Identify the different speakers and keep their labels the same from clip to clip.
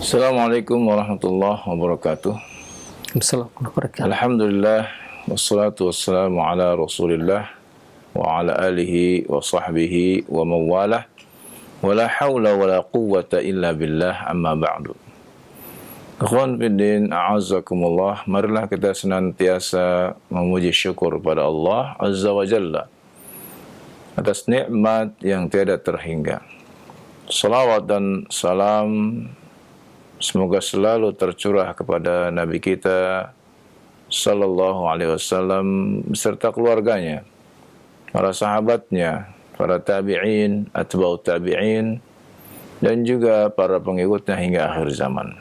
Speaker 1: Assalamualaikum warahmatullahi wabarakatuh.
Speaker 2: Assalamualaikum.
Speaker 1: Alhamdulillah wassalatu wassalamu ala Rasulillah wa ala alihi wa sahbihi wa mawalah. Wa la hawla wa la quwwata illa billah, amma ba'du. Ikhwan fiddin, a'azzakumullah. Marilah kita senantiasa memuji syukur pada Allah Azza wa Jalla atas nikmat yang tiada terhingga. Salawat dan salam semoga selalu tercurah kepada Nabi kita sallallahu alaihi wasallam beserta keluarganya, para sahabatnya, para tabi'in, atba'ut tabi'in, dan juga para pengikutnya hingga akhir zaman.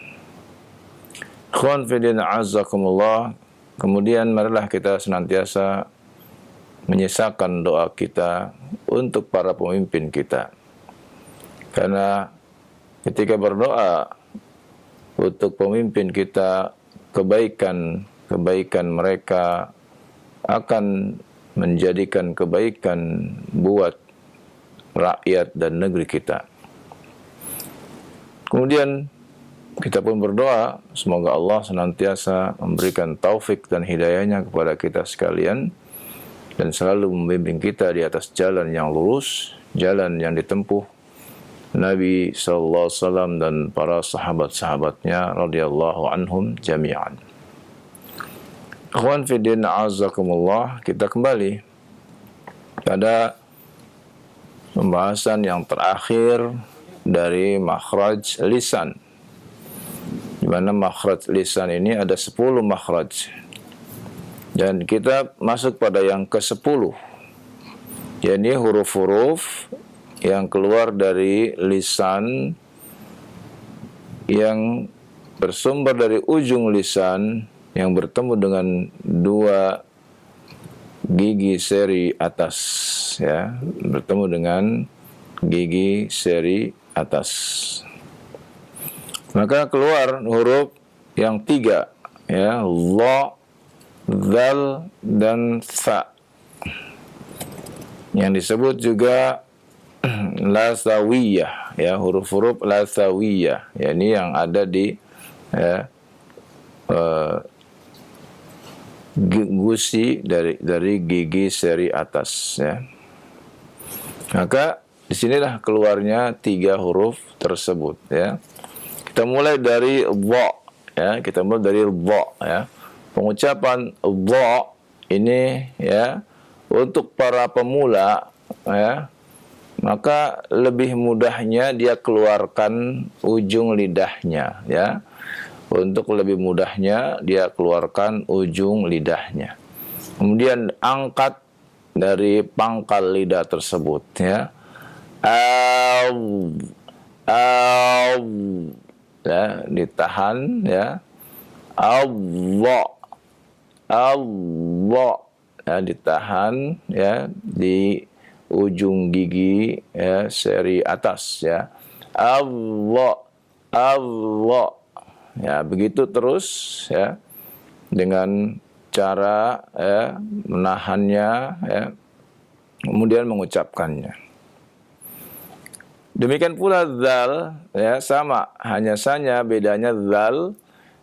Speaker 1: Ikhwan fillah a'azzakumullah. Kemudian marilah kita senantiasa menyisakan doa kita untuk para pemimpin kita. Karena ketika berdoa untuk pemimpin kita, kebaikan mereka akan menjadikan kebaikan buat rakyat dan negeri kita. Kemudian kita pun berdoa semoga Allah senantiasa memberikan taufik dan hidayahnya kepada kita sekalian dan selalu membimbing kita di atas jalan yang lurus, jalan yang ditempuh Nabi sallallahu alaihi wasallam dan para sahabat-sahabatnya radhiyallahu anhum jami'an. Ikhwan fiddin a'azzakumullah, kita kembali pada pembahasan yang terakhir dari makhraj lisan. Di mana makhraj lisan ini ada 10 makhraj. Dan kita masuk pada yang ke-10. Jadi huruf-huruf yang keluar dari lisan yang bersumber dari ujung lisan yang bertemu dengan dua gigi seri atas, ya, bertemu dengan gigi seri atas. Maka keluar huruf yang 3, ya, la, zal, dan tha. Yang disebut juga lasawiyah, ya, huruf-huruf lasawiyah, ya, ini yang ada di gusi dari gigi seri atas, ya. Maka disinilah keluarnya 3 huruf tersebut, ya. Kita mulai dari dha, ya, kita mulai dari dha, ya. Pengucapan dha ini, ya, untuk para pemula, ya, maka lebih mudahnya dia keluarkan ujung lidahnya, ya. Untuk lebih mudahnya dia keluarkan ujung lidahnya. Kemudian angkat dari pangkal lidah tersebut, ya. Ya, ditahan, ya. Allah, ya, ditahan, ya, di ujung gigi, ya, seri atas, ya. Allah, ya, begitu terus, ya, dengan cara, ya, menahannya, ya, kemudian mengucapkannya. Demikian pula zal, ya, sama, hanya saja bedanya zal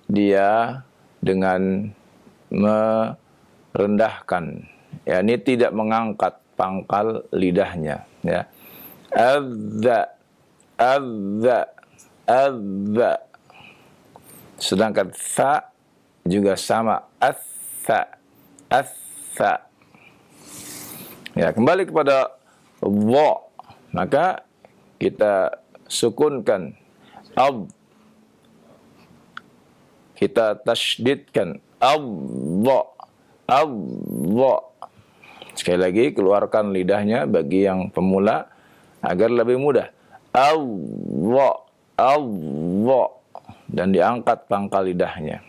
Speaker 1: dia dengan merendahkan, ya, ini tidak mengangkat pangkal lidahnya, ya. Adza. Sedangkan tha juga sama, atha. Ya, kembali kepada dha, maka kita sukunkan kita tasydidkan dha. Sekali lagi keluarkan lidahnya bagi yang pemula agar lebih mudah. Allah, dan diangkat pangkal lidahnya.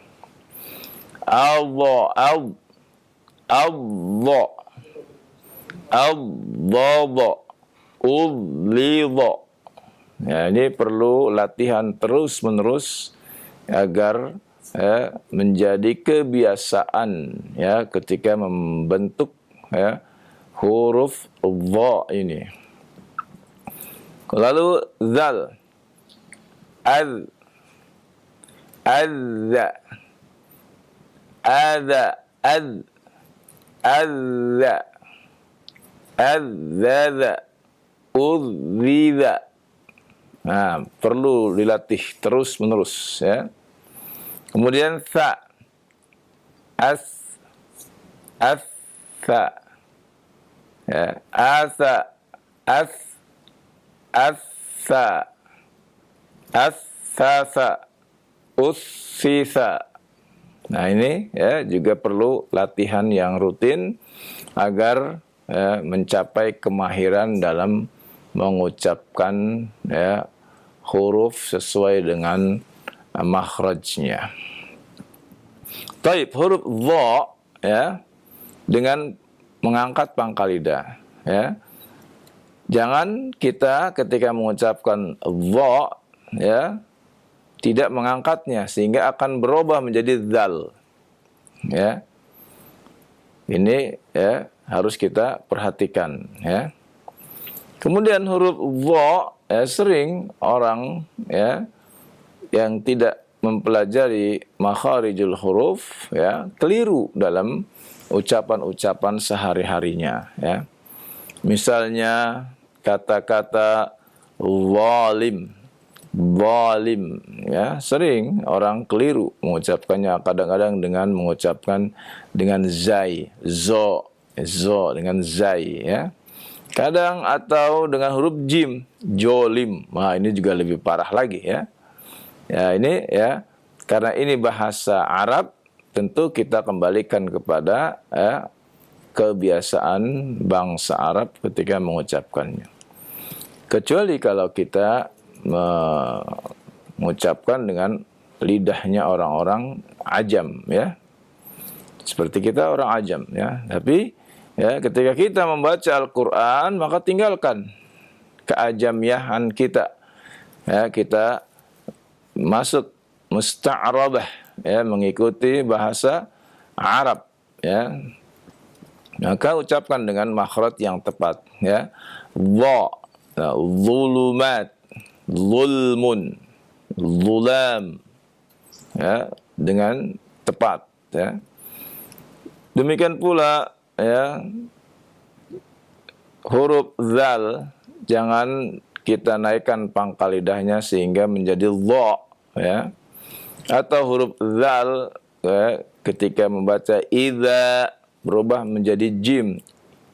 Speaker 1: Allah. Ya, ini perlu latihan terus-menerus agar, ya, menjadi kebiasaan, ya, ketika membentuk, ya, huruf dha ini. Lalu zal, adza, adza, adza, adzaza, udziza. Nah, perlu dilatih terus menerus ya. Kemudian sa, sa, ya, asa, asa, assasa, ussisa. Nah ini ya juga perlu latihan yang rutin agar mencapai kemahiran dalam mengucapkan ya huruf sesuai dengan makhrajnya. Taib, huruf dha ya dengan mengangkat pangkal lidah ya. Jangan kita ketika mengucapkan dha ya tidak mengangkatnya sehingga akan berubah menjadi dzal. Ya. Ini ya harus kita perhatikan ya. Kemudian huruf dha ya, sering orang ya yang tidak mempelajari makharijul huruf ya keliru dalam ucapan-ucapan sehari-harinya ya. Misalnya kata-kata zalim, zalim ya, sering orang keliru mengucapkannya, kadang-kadang dengan mengucapkan dengan zai, zo dengan zai ya. Kadang atau dengan huruf jim, jolim. Nah, ini juga lebih parah lagi ya. Ya, ini ya karena ini bahasa Arab, tentu kita kembalikan kepada kebiasaan bangsa Arab ketika mengucapkannya. Kecuali kalau kita mengucapkan dengan lidahnya orang-orang ajam ya. Seperti kita orang ajam ya. Tapi ya ketika kita membaca Al-Qur'an maka tinggalkan keajamiahan kita. Ya, kita masuk musta'rabah ya, mengikuti bahasa Arab ya. Maka ucapkan dengan makhraj yang tepat ya. Dha, zulumat, zulmun, zulam ya, dengan tepat ya. Demikian pula ya huruf zal jangan kita naikkan pangkal lidahnya sehingga menjadi dha ya. Atau huruf zal ya, ketika membaca idza berubah menjadi jim,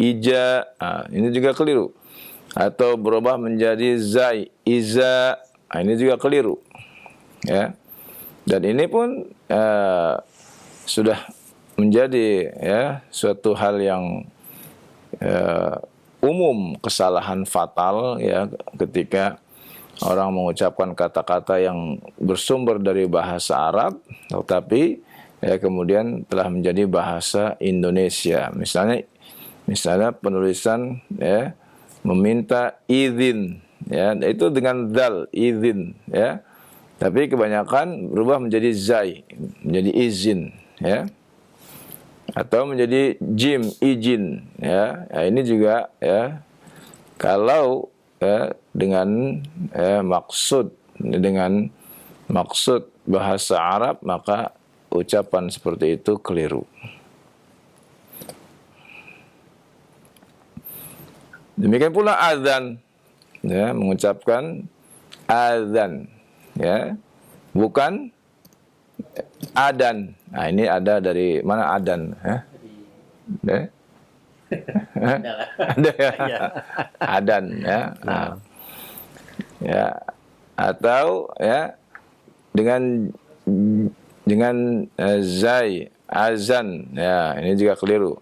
Speaker 1: ija, nah, ini juga keliru. Atau berubah menjadi zai, iza, nah, ini juga keliru. Ya. Dan ini pun sudah menjadi ya suatu hal yang umum, kesalahan fatal ya ketika orang mengucapkan kata-kata yang bersumber dari bahasa Arab tetapi ya kemudian telah menjadi bahasa Indonesia. Misalnya penulisan ya meminta izin ya, itu dengan dal, izin ya. Tapi kebanyakan berubah menjadi zai, menjadi izin ya. Atau menjadi jim, izin ya. Ya ini juga ya kalau ya dengan maksud bahasa Arab maka ucapan seperti itu keliru. Demikian pula azan ya, mengucapkan azan ya, bukan adan. Nah, ini ada dari mana adan ya? Ada ya. Adan ya. Nah. Ya. Atau ya dengan zai, azan ya, ini juga keliru.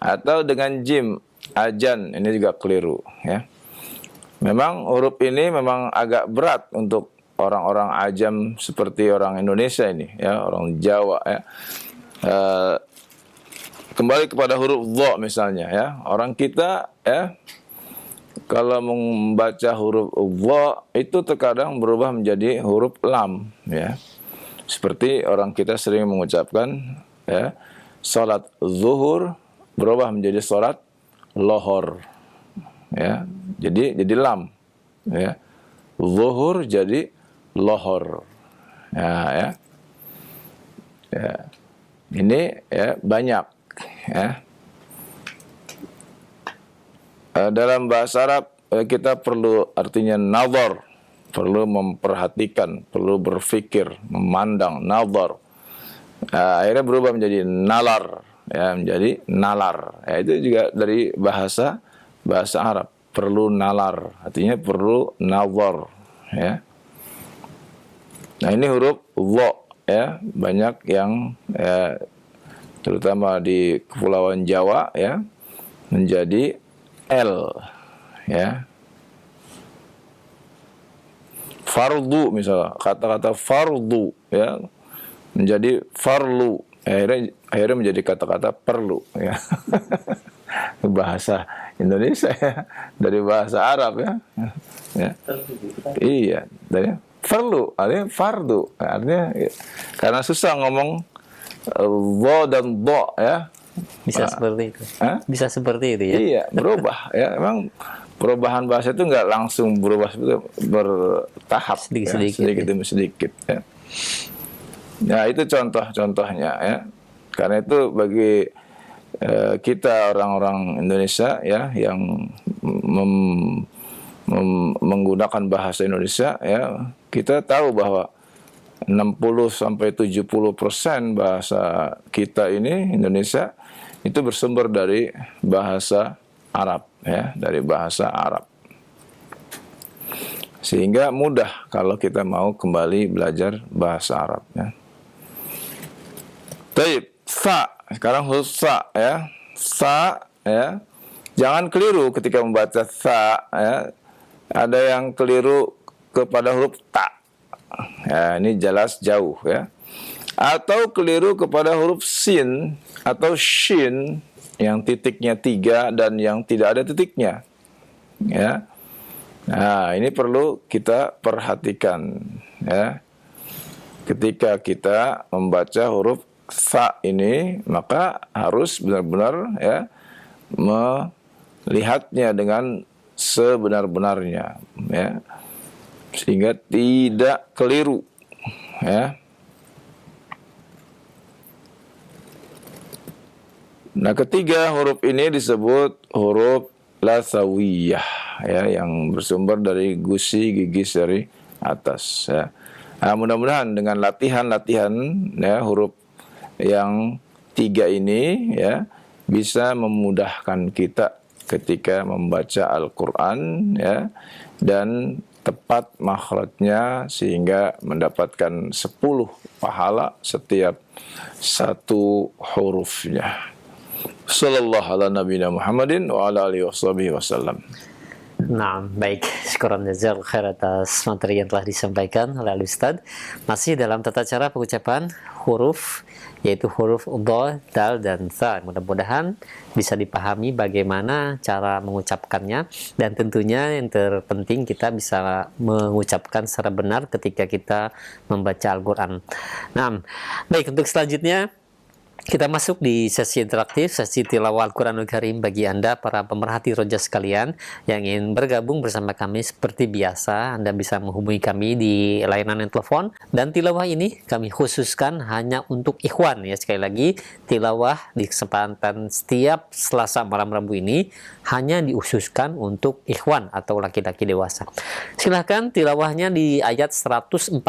Speaker 1: Atau dengan jim, ajan, ini juga keliru ya. Memang huruf ini memang agak berat untuk orang-orang ajam seperti orang Indonesia ini ya, orang Jawa ya. Kembali kepada huruf dha misalnya ya. Orang kita ya kalau membaca huruf dha itu terkadang berubah menjadi huruf lam ya. Seperti orang kita sering mengucapkan ya, salat zuhur berubah menjadi salat lohor ya. Jadi lam ya. Zuhur jadi lohor ya. Ya. Ini ya banyak ya. Dalam bahasa Arab kita perlu artinya nazar, perlu memperhatikan, perlu berfikir, memandang, nazar. Akhirnya berubah menjadi nalar, ya, menjadi nalar. Ya, itu juga dari bahasa Arab, perlu nalar, artinya perlu nazar, ya. Nah, ini huruf dha, ya, banyak yang terutama di Kepulauan Jawa ya menjadi L, ya. Fardu misalnya, kata-kata fardu ya menjadi farlu, akhirnya menjadi kata-kata perlu, ya. Bahasa Indonesia ya, dari bahasa Arab ya. Ya. Iya, dari perlu artinya fardu, artinya ya, karena susah ngomong dha dan dha ya.
Speaker 2: Bisa seperti itu. Bisa seperti itu ya.
Speaker 1: Iya, berubah ya. Emang perubahan bahasa itu nggak langsung berubah, seperti bertahap, sedikit demi sedikit ya. Ya, itu contoh-contohnya ya. Karena itu bagi kita orang-orang Indonesia ya yang menggunakan bahasa Indonesia ya, kita tahu bahwa 60-70% bahasa kita ini Indonesia itu bersumber dari bahasa Arab ya, dari bahasa Arab. Sehingga mudah kalau kita mau kembali belajar bahasa Arab ya. Taib, sa, sekarang huruf sa ya. Sa ya. Jangan keliru ketika membaca sa ya. Ada yang keliru kepada huruf ta. Ya, ini jelas jauh ya. Atau keliru kepada huruf sin atau shin yang titiknya 3 dan yang tidak ada titiknya. Ya. Nah, ini perlu kita perhatikan ya. Ketika kita membaca huruf sa ini, maka harus benar-benar ya melihatnya dengan sebenar-benarnya ya. Sehingga tidak keliru ya. Nah, ketiga huruf ini disebut huruf lasawiyah ya, yang bersumber dari gusi gigis dari atas ya. Nah, mudah-mudahan dengan latihan-latihan ya huruf yang 3 ini ya bisa memudahkan kita ketika membaca Al-Qur'an ya, dan tepat makhrajnya sehingga mendapatkan 10 pahala setiap satu hurufnya. Sallallahu ala nabiyina Muhammadin wa ala alihi wasallam.
Speaker 2: Nah, baik. Syukuran jazakallahu khair atas materi yang telah disampaikan oleh Ustaz. Masih dalam tata cara pengucapan huruf, yaitu huruf dha, dal, dan tha. Mudah-mudahan bisa dipahami bagaimana cara mengucapkannya, dan tentunya yang terpenting kita bisa mengucapkan secara benar ketika kita membaca Al-Quran. Nah, baik, untuk selanjutnya kita masuk di sesi interaktif, sesi tilawah Al-Quranul Karim bagi Anda para pemerhati roja sekalian yang ingin bergabung bersama kami. Seperti biasa, Anda bisa menghubungi kami di layanan telepon, dan tilawah ini kami khususkan hanya untuk ikhwan ya. Sekali lagi, tilawah di kesempatan setiap Selasa malam Rabu ini hanya dikhususkan untuk ikhwan atau laki-laki dewasa. Silahkan tilawahnya di ayat 146,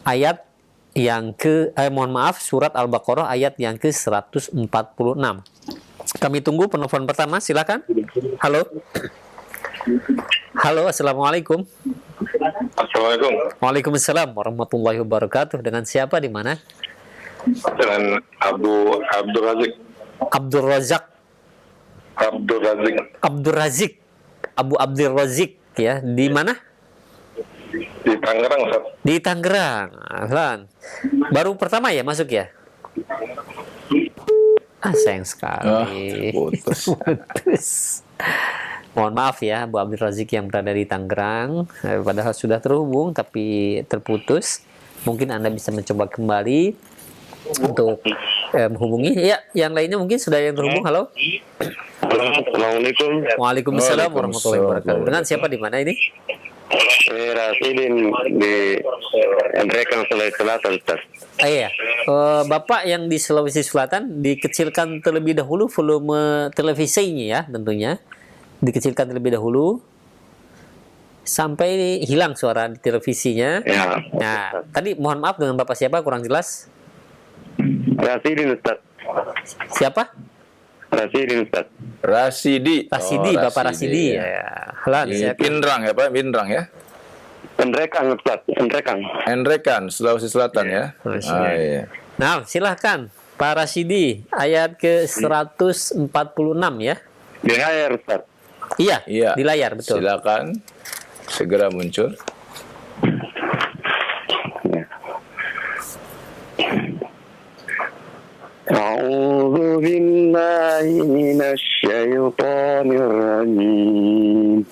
Speaker 2: ayat yang surat Al-Baqarah ayat yang ke-146. Kami tunggu penelpon pertama, silakan. Halo. Halo, assalamualaikum.
Speaker 3: Assalamualaikum.
Speaker 2: Waalaikumsalam warahmatullahi wabarakatuh. Dengan siapa, di mana?
Speaker 3: Dengan Abdul Razik.
Speaker 2: Abdul Razak.
Speaker 3: Abdul Razik.
Speaker 2: Abdul Razik. Abu Abdul Razik ya. Di mana?
Speaker 3: Di Tangerang, Ustaz.
Speaker 2: Di Tangerang. Ahlan. Baru pertama ya masuk ya? Sayang sekali.
Speaker 1: Putus.
Speaker 2: Putus. Mohon maaf ya, Bu Abdul Razik yang berada di Tangerang. Padahal sudah terhubung tapi terputus. Mungkin Anda bisa mencoba kembali untuk menghubungi. Ya, yang lainnya mungkin sudah yang terhubung. Halo.
Speaker 3: Assalamualaikum.
Speaker 2: Waalaikumsalam warahmatullahi wabarakatuh. Dengan siapa, di mana ini?
Speaker 3: Saya Rasidin di Andrekan Sulawesi Selatan, Ustaz.
Speaker 2: Iya. Bapak yang di Sulawesi Selatan dikecilkan terlebih dahulu volume televisinya ya, tentunya dikecilkan terlebih dahulu sampai hilang suara di televisinya.
Speaker 4: Ya.
Speaker 2: Nah, tadi mohon maaf dengan Bapak siapa, kurang jelas.
Speaker 4: Rasidin Ustaz.
Speaker 2: Siapa?
Speaker 4: Rasidin Ustaz.
Speaker 1: Rasidi.
Speaker 2: Rasidi,
Speaker 1: Oh,
Speaker 2: Bapak Rasidi.
Speaker 1: ya.
Speaker 2: Ya. Halan,
Speaker 1: Di
Speaker 2: saya
Speaker 1: Pindrang ya Pak, Pindrang ya.
Speaker 4: Endrekang Ustaz, Endrekang.
Speaker 1: Enrekan, Sulawesi Selatan ya.
Speaker 2: Sulawesi.
Speaker 1: Ah, iya.
Speaker 2: Nah, silahkan Pak Rasidi, ayat ke 146 ya.
Speaker 4: Di layar Ustaz.
Speaker 2: Iya,
Speaker 1: Iya.
Speaker 2: di layar, betul.
Speaker 1: Silakan segera muncul.
Speaker 4: A'udzu billahi minasy syaithanir rajim.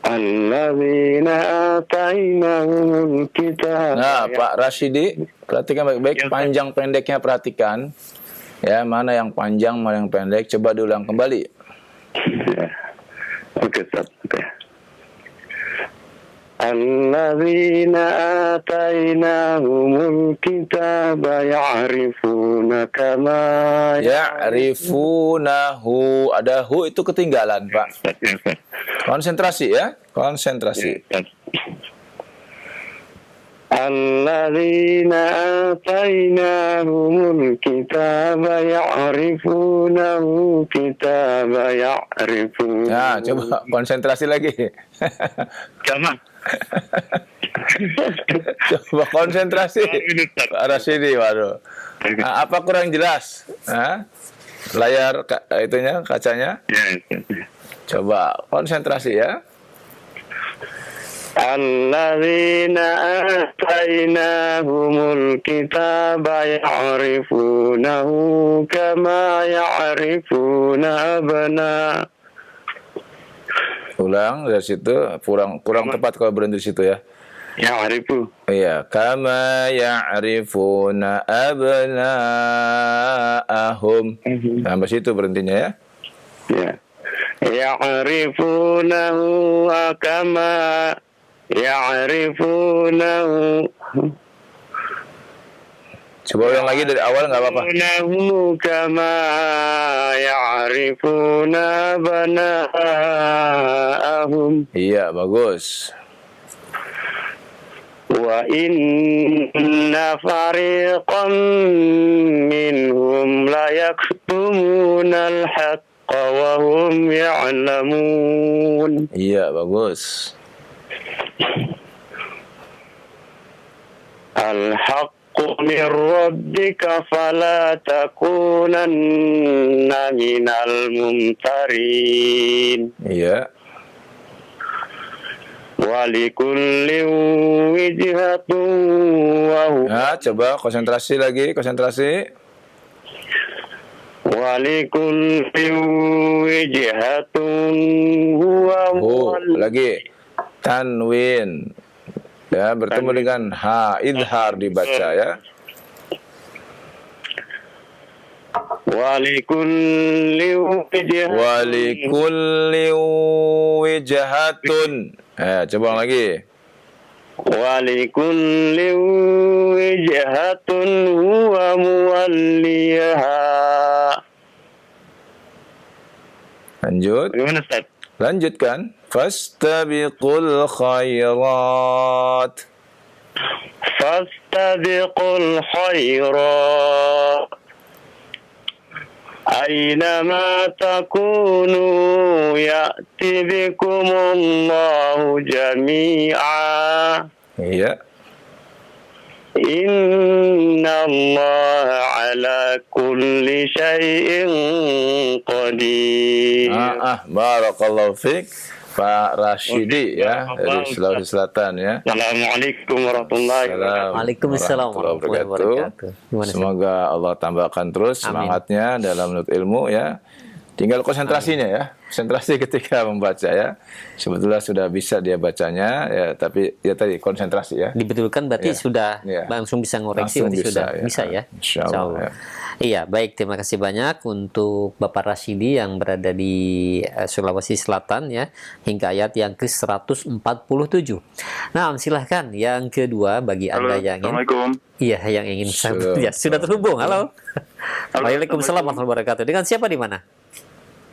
Speaker 4: Alladzina atainahumul kitab.
Speaker 1: Nah, Pak Rasidi, perhatikan baik-baik panjang pendeknya, perhatikan. Ya, mana yang panjang, mana yang pendek, coba diulang kembali.
Speaker 4: Ya. Oke, Ustaz. Oke. Alladzina atainahumul kitaba ya'rifuna kama
Speaker 1: Ya'rifunahu, ada hu itu ketinggalan, Pak. Konsentrasi ya, konsentrasi.
Speaker 4: Alladzina atainahumul kitaba ya'rifunahu kitaba ya'rifuna.
Speaker 1: Nah, coba konsentrasi lagi.
Speaker 4: Sama.
Speaker 1: Coba konsentrasi. Pak Rasidi, waduh. Nah, apa kurang jelas? Hah? Layar itunya, kacanya. Coba konsentrasi ya.
Speaker 4: Alladzina atainahumul kitaba ya'rifunahu kama ya'rifuna abna.
Speaker 1: Ulang dari situ, kurang tepat kalau berhenti di situ ya.
Speaker 4: Ya'rifu.
Speaker 1: Iya, kama ya'rifuna abna'ahum. Sampai situ berhentinya ya.
Speaker 4: Ya. Ya'rifunahu kama ya'rifunahu.
Speaker 1: Coba ulang lagi dari awal, nggak apa-apa.
Speaker 4: Ya'rifunahu kama ya'rifuna abna'ahum.
Speaker 1: Iya, bagus.
Speaker 4: Wa inna fariqan minhum la yaktumuna al-haqqa wa hum ya'lamun.
Speaker 1: Iya, bagus.
Speaker 4: Al-haqqu min rabbika fala takunanna minal mumtarin.
Speaker 1: Iya.
Speaker 4: Walikulli wijhatun wa huwa.
Speaker 1: Nah, coba konsentrasi lagi, konsentrasi.
Speaker 4: Walikulli wijhatun huwa
Speaker 1: Lagi. Tanwin. Ya, bertemu dengan ha, idhar dibaca ya.
Speaker 4: Walikulli wijhatun.
Speaker 1: Walikulli wijhatun. Coba lagi.
Speaker 4: Walikulli wijhatun huwa muwalliha.
Speaker 1: Lanjut.
Speaker 4: Bagaimana Ustaz?
Speaker 1: Lanjutkan. Fastabiqul khairat.
Speaker 4: Fastabiqul khairat. Aynama takunu ya'ti bikumullahu jami'a.
Speaker 1: Iya.
Speaker 4: Inna Allah ala kulli syai'in qadir.
Speaker 1: Barakallahu fiik. Pak Rasidi ya, dari Sulawesi Selatan ya.
Speaker 4: Assalamualaikum warahmatullahi wabarakatuh.
Speaker 2: Waalaikumsalam warahmatullahi wabarakatuh. Gimana,
Speaker 1: Semoga Allah tambahkan terus semangatnya dalam menuntut ilmu ya. Tinggal konsentrasinya ya, konsentrasi ketika membaca ya. Sebetulnya sudah bisa dia bacanya ya, tapi ya tadi konsentrasi ya.
Speaker 2: Dibetulkan berarti
Speaker 1: Ya.
Speaker 2: sudah
Speaker 1: Ya.
Speaker 2: langsung bisa ngoreksi,
Speaker 1: Langsung
Speaker 2: berarti sudah
Speaker 1: ya.
Speaker 2: bisa ya.
Speaker 1: Insya Allah. Ya.
Speaker 2: Iya, baik, terima kasih banyak untuk Bapak Rashidi yang berada di Sulawesi Selatan ya, hingga ayat yang ke-147. Nah, silahkan yang kedua bagi Anda yang ingin.
Speaker 3: Assalamualaikum.
Speaker 2: Iya, yang ingin
Speaker 1: Assalamualaikum.
Speaker 2: ya, sudah terhubung. Halo.
Speaker 3: Halo,
Speaker 2: Waalaikumsalam warahmatullahi wabarakatuh. Dengan siapa di mana?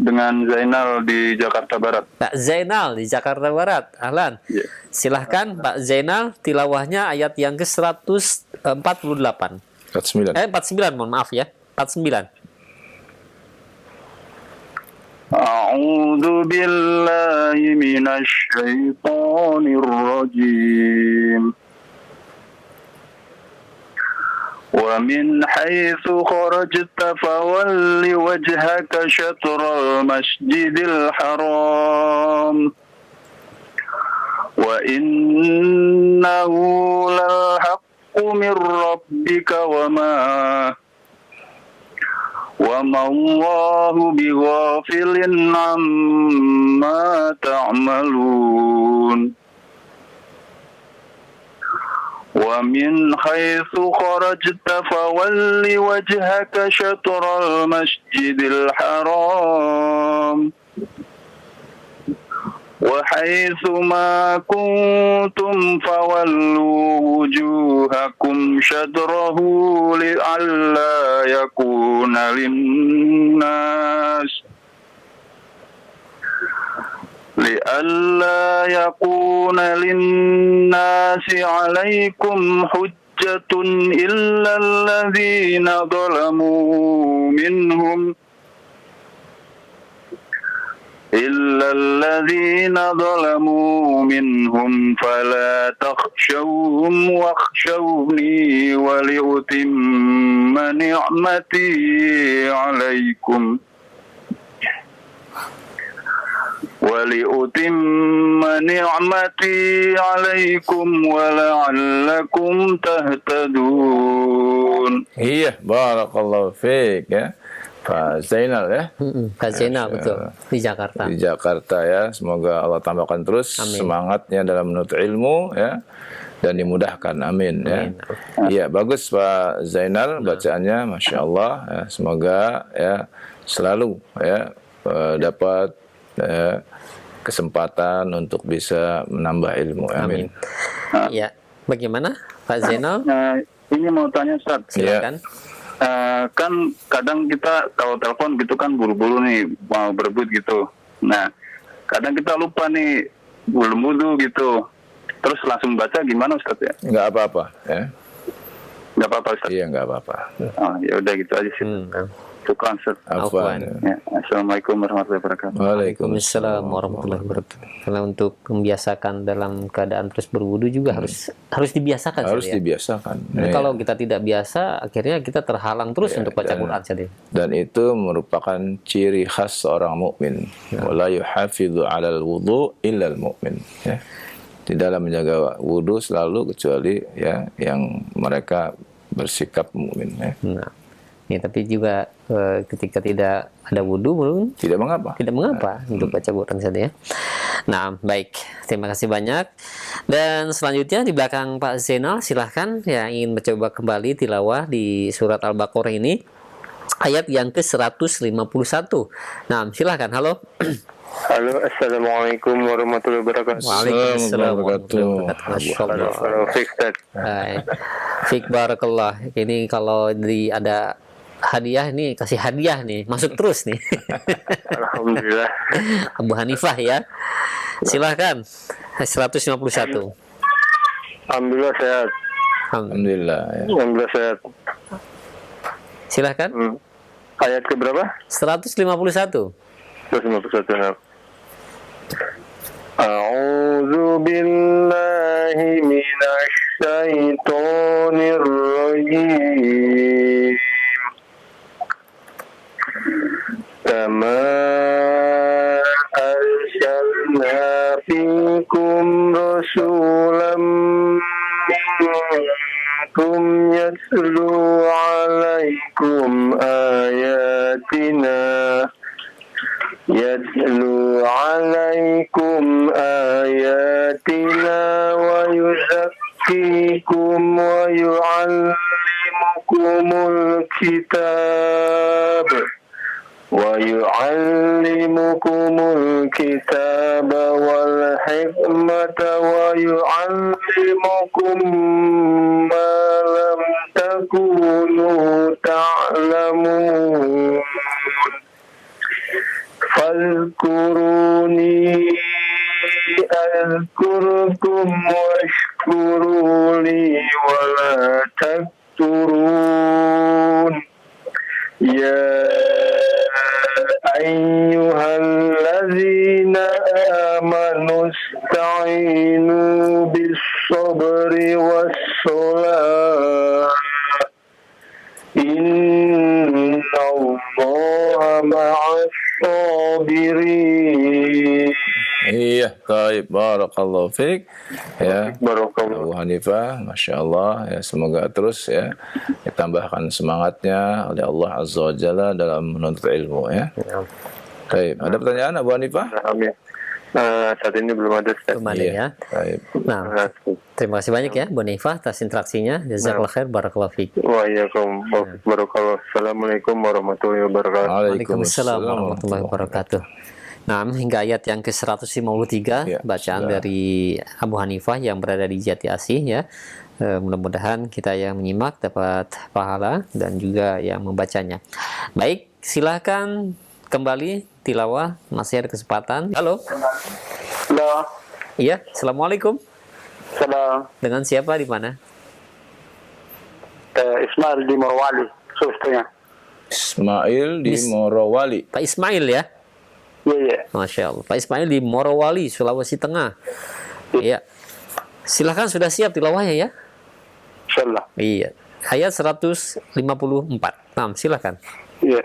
Speaker 3: Dengan Zainal di Jakarta Barat.
Speaker 2: Pak Zainal di Jakarta Barat. Ahlan.
Speaker 3: Iya.
Speaker 2: Silahkan Pak Zainal, tilawahnya ayat yang ke-148.
Speaker 1: 49.
Speaker 2: 49, mohon maaf ya. 49.
Speaker 3: A'udzu billahi minasy syaithanir rajim. ومن حيث خرجت فول وجهك شطر المسجد الحرام وإنه للحق من ربك وما الله بغافل عما تعملون ومن حيث خرجت فول وجهك شطر المسجد الحرام وحيث ما كنتم فولوا وجوهكم شطره لئلا يكون للناس عليكم حجة إلا الذين ظلموا منهم فلا تخشوهم واخشوني ولأتم نعمتي عليكم ولعلكم تهتدون.
Speaker 1: Iya, barakallahu fiik ya. Pak Zainal ya.
Speaker 2: Pak Zainal betul di Jakarta.
Speaker 1: Di Jakarta ya. Semoga Allah tambahkan terus
Speaker 2: Amin.
Speaker 1: semangatnya dalam menuntut ilmu ya, dan dimudahkan. Amin ya. Iya, bagus Pak Zainal bacaannya, Masya Allah ya. Semoga ya selalu ya dapat kesempatan untuk bisa menambah ilmu. Amin.
Speaker 2: Ya, bagaimana Pak Zainal?
Speaker 3: Ini mau tanya Ustaz.
Speaker 2: Silakan.
Speaker 3: Kan kadang kita kalau telepon gitu kan buru-buru nih mau berebut gitu. Nah, kadang kita lupa nih belum wudu gitu. Terus langsung baca gimana Ustaz ya?
Speaker 1: Nggak apa-apa ya.
Speaker 3: Nggak apa-apa Ustaz.
Speaker 1: Iya, nggak apa-apa.
Speaker 3: Oh, ya udah gitu aja sih. Syukran Ustaz.
Speaker 1: Afwan.
Speaker 3: Ya, Assalamualaikum warahmatullahi wabarakatuh.
Speaker 2: Waalaikumsalam warahmatullahi wabarakatuh. Karena untuk membiasakan dalam keadaan terus berwudu juga harus dibiasakan.
Speaker 1: Harus
Speaker 2: ya.
Speaker 1: dibiasakan.
Speaker 2: Jadi
Speaker 1: Ya.
Speaker 2: kalau kita tidak biasa, akhirnya kita terhalang terus untuk baca Quran saja.
Speaker 1: Dan itu merupakan ciri khas seorang mukmin. Wala yuhafidhu 'alal wudu illa al-mu'min. Ya. Di dalam menjaga wudu selalu kecuali ya yang mereka bersikap mukmin ya.
Speaker 2: Nah, ya, tapi juga ketika tidak ada wudu belum
Speaker 1: Tidak mengapa.
Speaker 2: tidak mengapa untuk baca Quran saja ya. Nah, baik. Terima kasih banyak. Dan selanjutnya di belakang Pak Zainal, silahkan yang ingin mencoba kembali tilawah di surat Al-Baqarah ini ayat yang ke-151. Nah, silahkan. Halo.
Speaker 4: Halo, assalamualaikum warahmatullahi wabarakatuh.
Speaker 2: Waalaikumsalam warahmatullahi wabarakatuh. Masya Allah.
Speaker 4: Halo, Fik, Ustaz.
Speaker 2: Hai. Fik barakallah. Ini kalau ada hadiah ini, kasih hadiah nih, masuk terus nih.
Speaker 4: Alhamdulillah.
Speaker 2: Abu Hanifah ya. Silahkan. 151.
Speaker 4: Alhamdulillah sehat.
Speaker 1: Alhamdulillah ya.
Speaker 4: Alhamdulillah sehat.
Speaker 2: Silahkan.
Speaker 4: Ayat ke berapa?
Speaker 2: 151.
Speaker 4: 151. A'udzu billahi minasy syaithanir rajim. Kama arsalna fikum rasulam minkum yatlu alaikum ayatina يتلو عليكم آياتنا ويزكيكم ويعلمكم الكتاب والحكمة ويعلمكم ما لم تكونوا تعلمون فاذكروني أذكركم واشكروا لي ولا تكفرون يا أيها الذين آمنوا استعينوا بالصبر والصلاة إن الله مع الصابرين.
Speaker 1: Iya, baik, barakallahu fiik. Ya,
Speaker 4: Barakallahu.
Speaker 1: Abu Hanifah, masya Allah, ya semoga terus ya ditambahkan semangatnya oleh Allah Azza wa Jalla dalam menuntut ilmu ya. Baik, ada pertanyaan Abu Hanifah?
Speaker 4: Amin. Saat ini belum ada, Ustaz.
Speaker 2: Belum ada
Speaker 1: Iya,
Speaker 2: ya.
Speaker 1: baik.
Speaker 2: Nah, terima kasih banyak ya Bu Hanifah atas interaksinya. Jazakallah khair, barakallahu fiik.
Speaker 4: Waalaikumsalam. Barakallahu. Assalamualaikum warahmatullahi wabarakatuh.
Speaker 2: Waalaikumsalam warahmatullahi wabarakatuh. Nah, hingga ayat yang ke-153
Speaker 1: Ya,
Speaker 2: bacaan
Speaker 1: sudah.
Speaker 2: dari Abu Hanifah yang berada di Jati Asih ya. Mudah-mudahan kita yang menyimak dapat pahala dan juga yang membacanya. Baik, silahkan kembali tilawah, masih ada kesempatan. Halo.
Speaker 3: Halo.
Speaker 2: Iya, Assalamualaikum.
Speaker 3: Salam.
Speaker 2: Dengan siapa di mana?
Speaker 3: Ismail di Morowali, Sulawesi.
Speaker 1: Ismail di Morowali.
Speaker 2: Pak Ismail ya.
Speaker 3: Iya.
Speaker 2: Masya Allah. Pak Ismail di Morowali, Sulawesi Tengah. Iya. Silahkan, sudah siap tilawahnya ya?
Speaker 3: Insyaallah.
Speaker 2: Iya. Ayat 154. Nah, silahkan.
Speaker 3: Iya.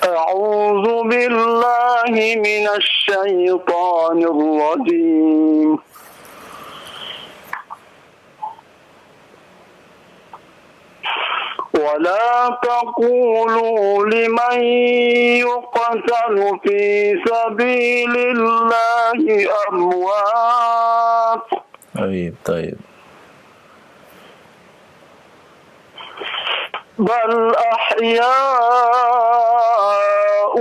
Speaker 3: أعوذ بالله من الشيطان الرجيم ولا تقولوا لمن يقتل في سبيل الله أموات
Speaker 1: Baik, baik.
Speaker 3: بل أحياء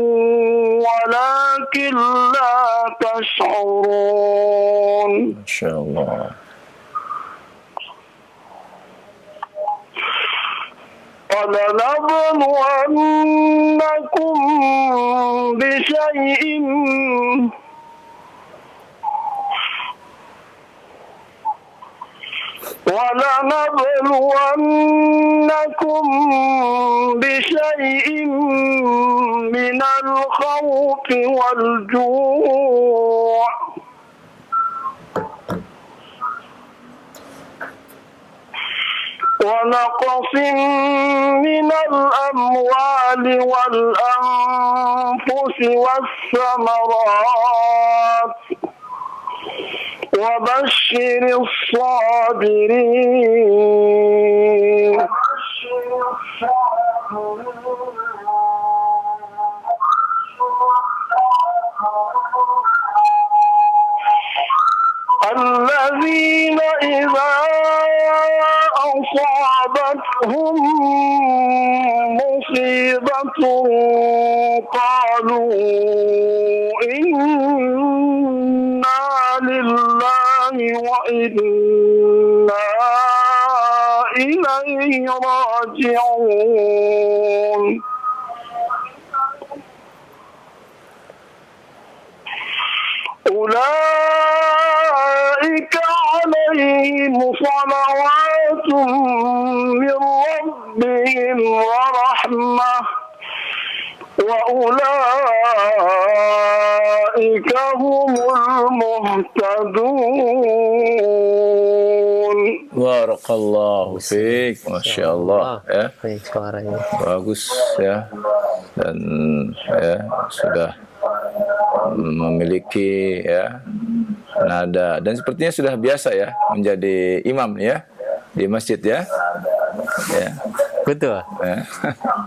Speaker 3: ولكن لا تشعرون
Speaker 1: Masya Allah.
Speaker 3: ولنبلونكم بشيء ولنبلونكم بشيء من الخوف والجوع ونقص من الأموال والأنفس والثمرات وبشر الصابرين الذين إذا أصابتهم مصيبة قالوا إنا لله وإنا إليه راجعون أولئك عليهم صلوات من ربهم ورحمة وأولئك هم المهتدون.
Speaker 1: Barakallahu fiik. Masya Allah ya.
Speaker 2: Baik, suaranya.
Speaker 1: Bagus ya. Dan ya sudah memiliki ya nada dan sepertinya sudah biasa ya menjadi imam ya. di masjid ya. Ya.
Speaker 2: Betul.
Speaker 1: Ya.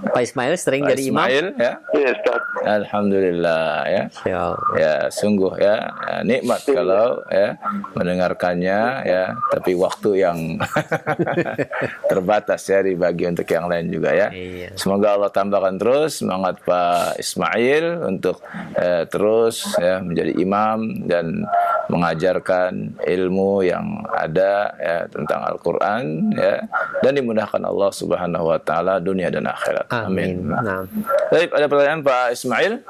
Speaker 2: Pak Ismail sering
Speaker 1: Pak
Speaker 2: jadi imam.
Speaker 1: Ismail ya.
Speaker 4: Iya, Ustaz.
Speaker 1: Alhamdulillah ya.
Speaker 2: Ya.
Speaker 1: Ya, sungguh ya, nikmat kalau ya mendengarkannya ya, tapi waktu yang terbatas ya dibagi untuk yang lain juga ya.
Speaker 2: Iya.
Speaker 1: Semoga Allah tambahkan terus semangat Pak Ismail untuk terus ya menjadi imam dan mengajarkan ilmu yang ada ya tentang Al-Qur'an ya, dan dimudahkan Allah Subhanahu wa taala dunia dan akhirat.
Speaker 2: Amin.
Speaker 1: Amin.
Speaker 2: Nah.
Speaker 1: Baik, ada pertanyaan Pak Ismail?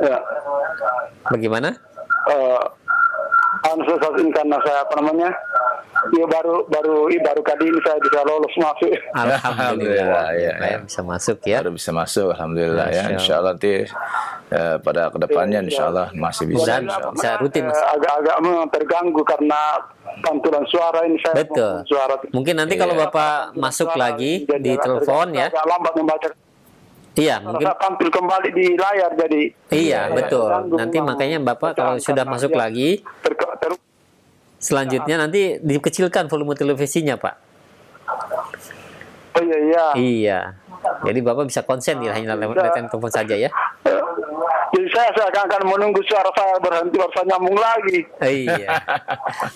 Speaker 4: Ya.
Speaker 2: Bagaimana?
Speaker 4: Ustaz, ini karena saya ya baru kali ini saya bisa lolos masuk.
Speaker 2: Alhamdulillah
Speaker 1: ya,
Speaker 2: ya, bisa masuk ya.
Speaker 1: Baru bisa masuk, alhamdulillah ya.
Speaker 2: Masya
Speaker 1: Insya Allah nanti pada kedepannya Insya Allah masih bisa.
Speaker 2: Dan
Speaker 1: Insya Allah.
Speaker 2: bisa rutin, Mas.
Speaker 4: Agak terganggu karena pantulan suara ini saya.
Speaker 2: Betul.
Speaker 4: Suara.
Speaker 2: Mungkin nanti kalau Bapak masuk lagi di telepon ya.
Speaker 4: Agak lambat membaca.
Speaker 2: Iya, mungkin
Speaker 4: Saya tampil kembali di layar jadi.
Speaker 2: iya, betul.
Speaker 4: terganggu
Speaker 2: Nanti
Speaker 4: memang.
Speaker 2: makanya Bapak kalau sudah
Speaker 4: Karena
Speaker 2: masuk
Speaker 4: dia
Speaker 2: lagi, selanjutnya nanti dikecilkan volume televisinya, Pak.
Speaker 4: Oh iya.
Speaker 2: Iya. Jadi Bapak bisa konsen ya, hanya lewat telepon saja ya.
Speaker 4: Jadi saya akan menunggu suara saya berhenti baru saya nyambung lagi.
Speaker 2: Iya.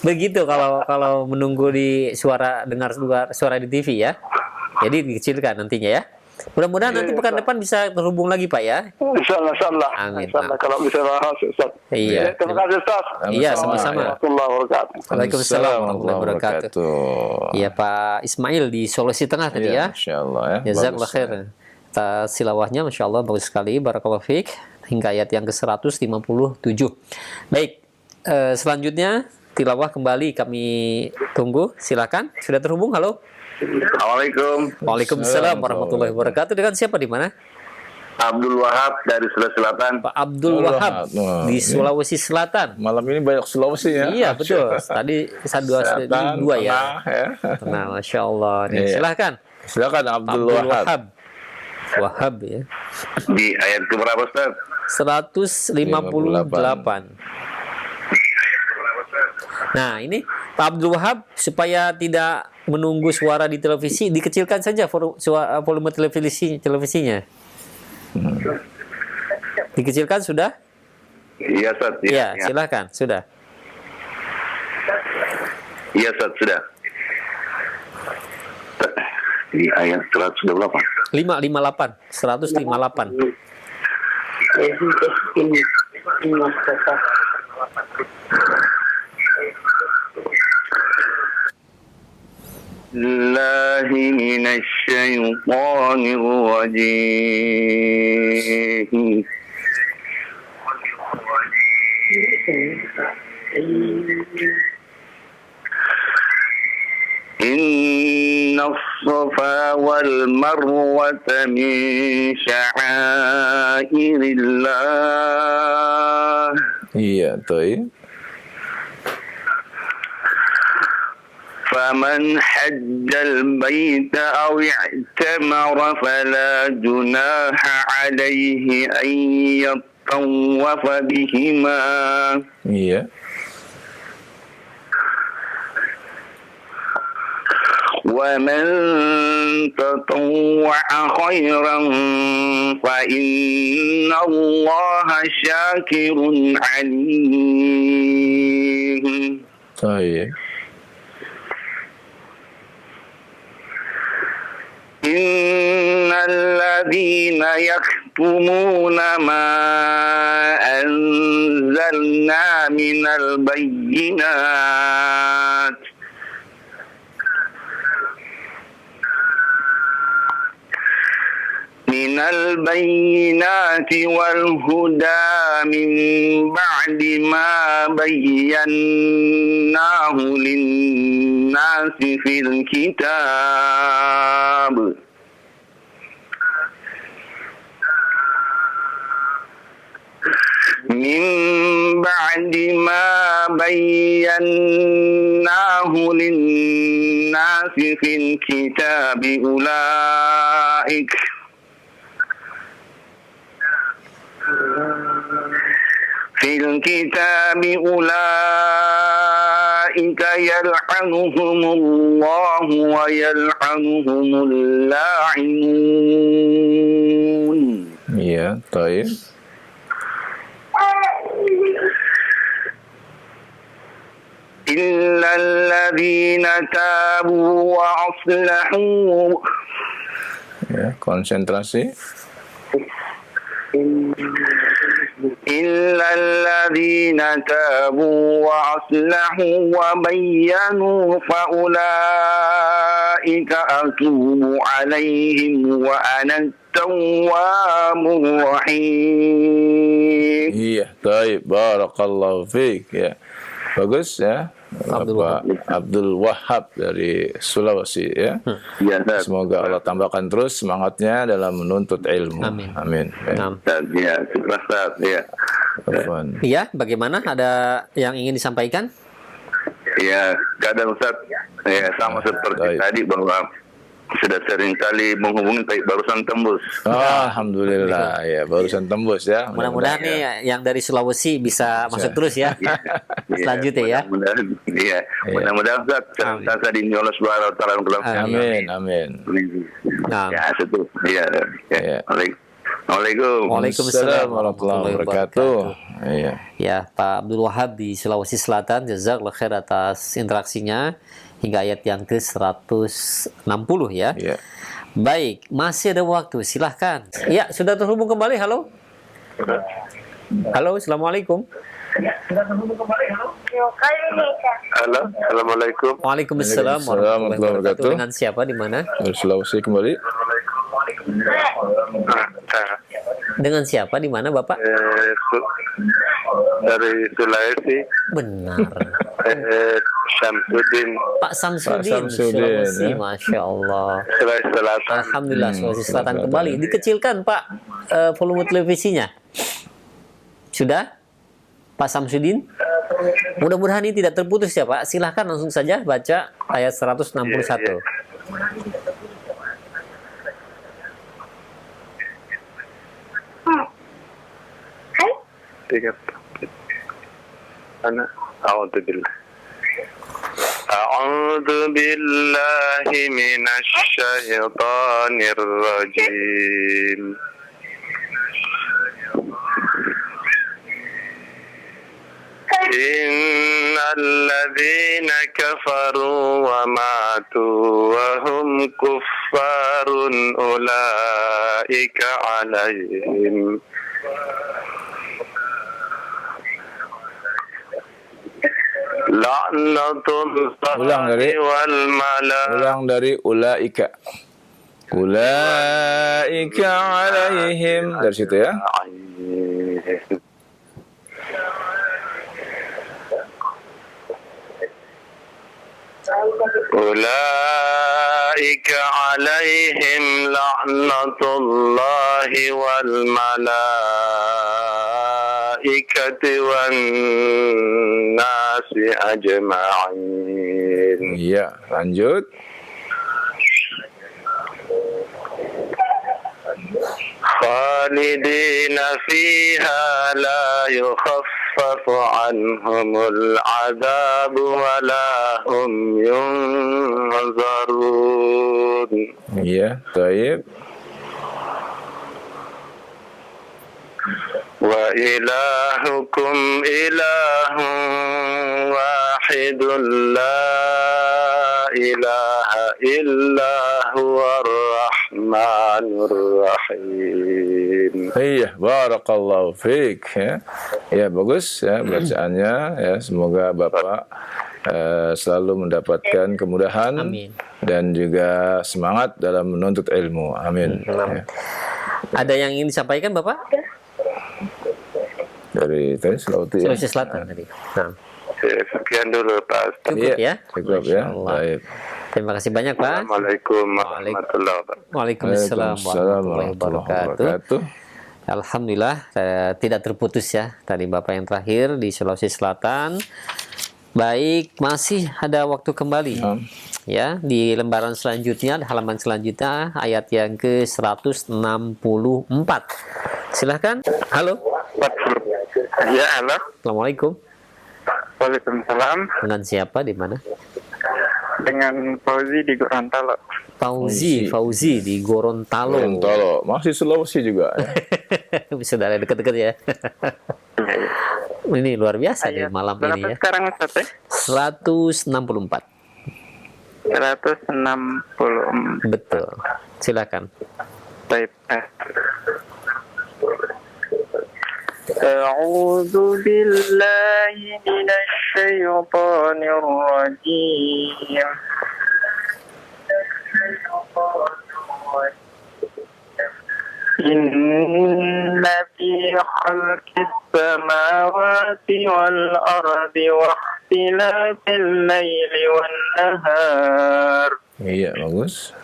Speaker 2: Begitu kalau menunggu di dengar suara di TV ya. Jadi dikecilkan nantinya ya. Mudah-mudahan nanti pekan depan bisa terhubung lagi Pak ya.
Speaker 4: Insyaallah.
Speaker 2: Amin.
Speaker 4: Insyaallah kalau bisa masuk Ustaz.
Speaker 2: Iya.
Speaker 4: Terima kasih Ustaz.
Speaker 2: Iya, sama-sama.
Speaker 4: Warahmatullahi wabarakatuh.
Speaker 2: Waalaikumsalam warahmatullahi wabarakatuh. Iya Pak Ismail di Sulawesi Tengah tadi ya.
Speaker 1: Insyaallah ya.
Speaker 2: Jazakallah
Speaker 1: Bagus,
Speaker 2: khair. Atas silawahnya Masya Allah bagus sekali. Barakallahu fiik. Hingga ayat yang ke-157. Baik. Selanjutnya tilawah kembali kami tunggu. Silakan. Sudah terhubung? Halo.
Speaker 3: Assalamualaikum.
Speaker 2: Waalaikumsalam warahmatullahi wabarakatuh. Dengan siapa di mana?
Speaker 3: Abdul Wahab dari Sulawesi Selatan.
Speaker 2: Pak Abdul Wahab di Sulawesi Selatan.
Speaker 1: Malam ini banyak Sulawesi ya.
Speaker 2: Iya betul. Tadi dua ya. Nah, Masya Allah. Nih,
Speaker 1: Iya.
Speaker 2: silahkan.
Speaker 1: Silakan Abdul
Speaker 2: Abdul
Speaker 1: Wahab.
Speaker 2: Wahab. Wahab ya.
Speaker 3: Di ayat keberapa Ustaz?
Speaker 2: 158. Nah, ini Pak Abdul Wahab supaya tidak menunggu suara di televisi, dikecilkan saja volume televisinya. Dikecilkan sudah?
Speaker 3: Iya Ustaz.
Speaker 2: Ya, silakan, sudah.
Speaker 3: Iya Ustaz, sudah. Di ayat 128.
Speaker 2: 158.
Speaker 3: الله من الشيطان الرجيم إن الصفا والمروة من شعائر الله
Speaker 1: Iya, toy.
Speaker 3: فمن حج البيت أو اعتمر فلا جناح عليه أن يطوف بهما
Speaker 1: Iya.
Speaker 3: ومن تطوع خيرا فإن الله شاكر عليم
Speaker 1: Toy.
Speaker 3: إن الذين يكتمون ما أنزلنا من البينات والهدى من بعد ما بيناه للناس في الكتاب من بعد ما بيناه للناس في الكتاب يلعنهم الله ويلعنهم اللاعنون.
Speaker 1: Iya, baik.
Speaker 3: إلا الذين تابوا وأصلحوا.
Speaker 1: Ya, konsentrasi.
Speaker 3: إلا الذين تابوا وأصلحوا وبينوا فأولئك أتوب عليهم وأنا التواب الرحيم.
Speaker 1: Iya, baik. Barakallahu fiik. Ya. Bagus ya.
Speaker 2: Abdul
Speaker 1: Bapak Abdul Wahab dari Sulawesi ya.
Speaker 3: Ya, Ustaz.
Speaker 1: Semoga Allah tambahkan terus semangatnya dalam menuntut ilmu.
Speaker 2: Amin.
Speaker 1: Amin.
Speaker 2: Nah.
Speaker 3: Ya, terima kasih. Ya.
Speaker 1: Afwan.
Speaker 2: Iya, bagaimana? Ada yang ingin disampaikan?
Speaker 3: Ya, kadang Ustaz, ya sama seperti
Speaker 1: Baik.
Speaker 3: tadi bahwa sudah sering kali menghubungi tapi barusan tembus.
Speaker 1: Alhamdulillah ya, barusan tembus ya.
Speaker 2: Mudah-mudahan nih yang dari Sulawesi bisa masuk terus ya. Selanjutnya ya.
Speaker 3: Mudah-mudahan, iya. Mudah-mudahan Ustaz, senantiasa di Allah Subhanahu wa taala.
Speaker 1: Amin, amin.
Speaker 2: Nah.
Speaker 3: Ya, itu. Iya.
Speaker 1: Iya.
Speaker 3: Waalaikumsalam.
Speaker 2: Waalaikumsalam
Speaker 1: warahmatullahi wabarakatuh. Iya.
Speaker 2: Ya, Pak Abdul Wahab di Sulawesi Selatan, jazakallahu khair atas interaksinya hingga ayat yang ke-160 ya.
Speaker 1: Iya.
Speaker 2: Baik, masih ada waktu, silahkan. Ya, sudah terhubung kembali, halo? Halo, Assalamualaikum.
Speaker 3: Halo, Assalamualaikum.
Speaker 2: Waalaikumsalam warahmatullahi wabarakatuh. Dengan siapa, di mana?
Speaker 1: Dari Sulawesi kembali.
Speaker 2: Dengan siapa, di mana, Bapak?
Speaker 3: Dari Sulawesi.
Speaker 2: Benar.
Speaker 3: Syamsuddin.
Speaker 2: Pak Samsudin,
Speaker 1: Samsudin,
Speaker 2: Sulawesi,
Speaker 1: ya.
Speaker 2: Masya Allah.
Speaker 3: Sulawesi Selatan.
Speaker 2: Alhamdulillah, Sulawesi Selatan kembali. Dikecilkan, Pak, volume televisinya. Sudah? Pak Samsudin? Mudah-mudahan ini tidak terputus ya, Pak. Silahkan langsung saja baca ayat 161.
Speaker 3: أعوذ بالله من الشيطان الرجيم. إن الذين كفروا وماتوا وهم كفار أولئك عليهم la'natullahi wal
Speaker 1: Ulang dari ulaika. Ulaika alaihim. Dari situ ya.
Speaker 3: أولئك عليهم لعنة الله والملائكة والناس أجمعين.
Speaker 1: Iya, lanjut.
Speaker 3: خالدين فيها لا يخفف عنهم العذاب ولا هم ينظرون.
Speaker 1: Iya, baik.
Speaker 3: وإلهكم إله واحد لا إله إلا هو الرحمن الرحيم.
Speaker 1: Iya, barakallahu fiik ya. Ya, bagus ya bacaannya ya. Semoga Bapak selalu mendapatkan kemudahan.
Speaker 2: Amin.
Speaker 1: Dan juga semangat dalam menuntut ilmu. Amin. Ya.
Speaker 2: Ada yang ingin disampaikan, Bapak?
Speaker 1: Dari tadi Sulawesi ya.
Speaker 2: Sulawesi Selatan tadi. Nah,
Speaker 3: Sekian dulu Pak.
Speaker 2: cukup ya.
Speaker 1: Cukup ya.
Speaker 2: Masya Allah.
Speaker 1: Baik.
Speaker 2: Terima kasih banyak, Pak.
Speaker 3: Assalamualaikum warahmatullahi wabarakatuh.
Speaker 2: Waalaikumsalam warahmatullahi wabarakatuh.
Speaker 1: wabarakatuh.
Speaker 2: Alhamdulillah tidak terputus ya tadi Bapak yang terakhir di Sulawesi Selatan. Baik, masih ada waktu kembali ya di lembaran selanjutnya, halaman selanjutnya ayat yang ke-164. Silahkan. Halo.
Speaker 3: Ya, halo.
Speaker 2: Assalamualaikum.
Speaker 5: Waalaikumsalam.
Speaker 2: Dengan siapa, di mana?
Speaker 5: Dengan Fauzi di Gorontalo.
Speaker 2: Fauzi di Gorontalo.
Speaker 1: Gorontalo, masih Sulawesi juga. Ya.
Speaker 2: Saudara dekat-dekat ya. Ini luar biasa nih malam
Speaker 5: Berapa
Speaker 2: ini ya.
Speaker 5: sekarang Ustaz ya?
Speaker 2: 164.
Speaker 5: 160.
Speaker 2: Betul. Silakan.
Speaker 5: Baik. A'udzu billahi minasy syaithanir rajim. Inna fi khalqis samawati wal ardi wa ikhtilafil laili wan nahar.
Speaker 1: Iya, bagus.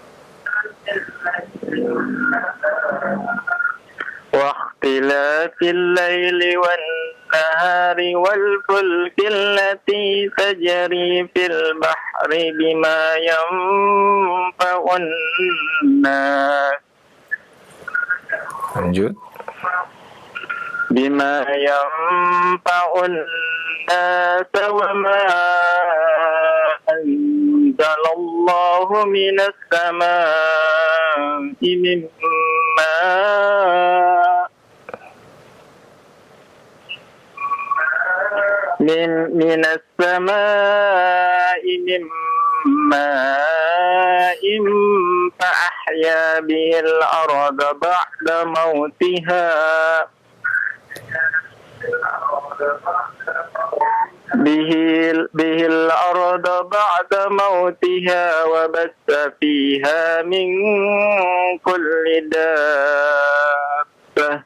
Speaker 5: واختلاف الليل والنهار والفلك التي تجري في البحر بما ينفع الناس
Speaker 1: Lanjut.
Speaker 5: بما ينفع الناس وما أنزل الله من السماء من ماء من السماء من ماء فأحيا به الأرض بعد موتها به الأرض بعد موتها وبث فيها من كل دابة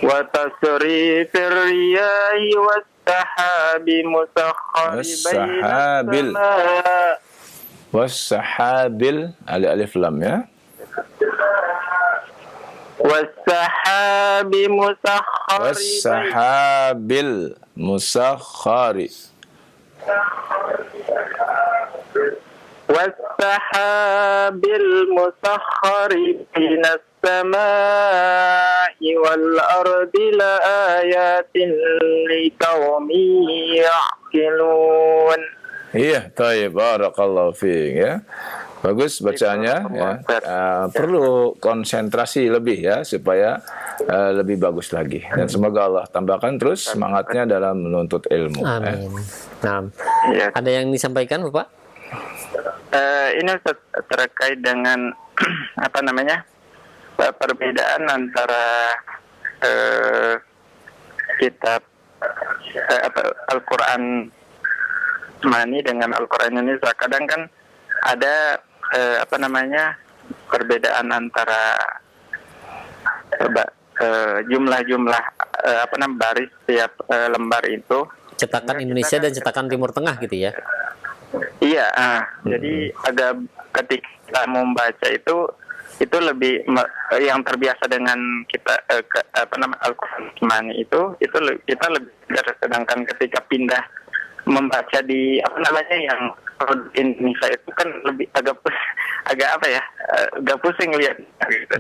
Speaker 5: وتصريف الرياح والسحاب مسخر بين السماء
Speaker 1: Wassahabil, alif lam ya.
Speaker 5: والسحاب مسخر
Speaker 1: Wassahabil musakhari.
Speaker 5: والسحاب المسخر بين السماء والأرض لآيات لقوم يعقلون.
Speaker 1: Iya, tayyib, barakallahu fiik ya. Bagus bacaannya ya. Perlu konsentrasi lebih ya supaya lebih bagus lagi. Dan semoga Allah tambahkan terus semangatnya dalam menuntut ilmu.
Speaker 2: Amin. Nah,
Speaker 5: Ya.
Speaker 2: ada yang disampaikan Bapak?
Speaker 5: Ini Ustaz, terkait dengan apa namanya perbedaan antara kitab Al-Quran Mani dengan Al-Quran Indonesia. Kadang kan ada apa namanya perbedaan antara jumlah-jumlah apa namanya baris setiap lembar itu.
Speaker 2: Cetakan Indonesia dan cetakan Timur Tengah gitu ya.
Speaker 5: Iya, jadi agak ketika kita membaca itu lebih yang terbiasa dengan kita apa namanya Al-Quran Mani itu kita lebih sedangkan ketika pindah membaca di apa namanya yang Indonesia itu kan lebih agak apa ya agak pusing lihat gitu.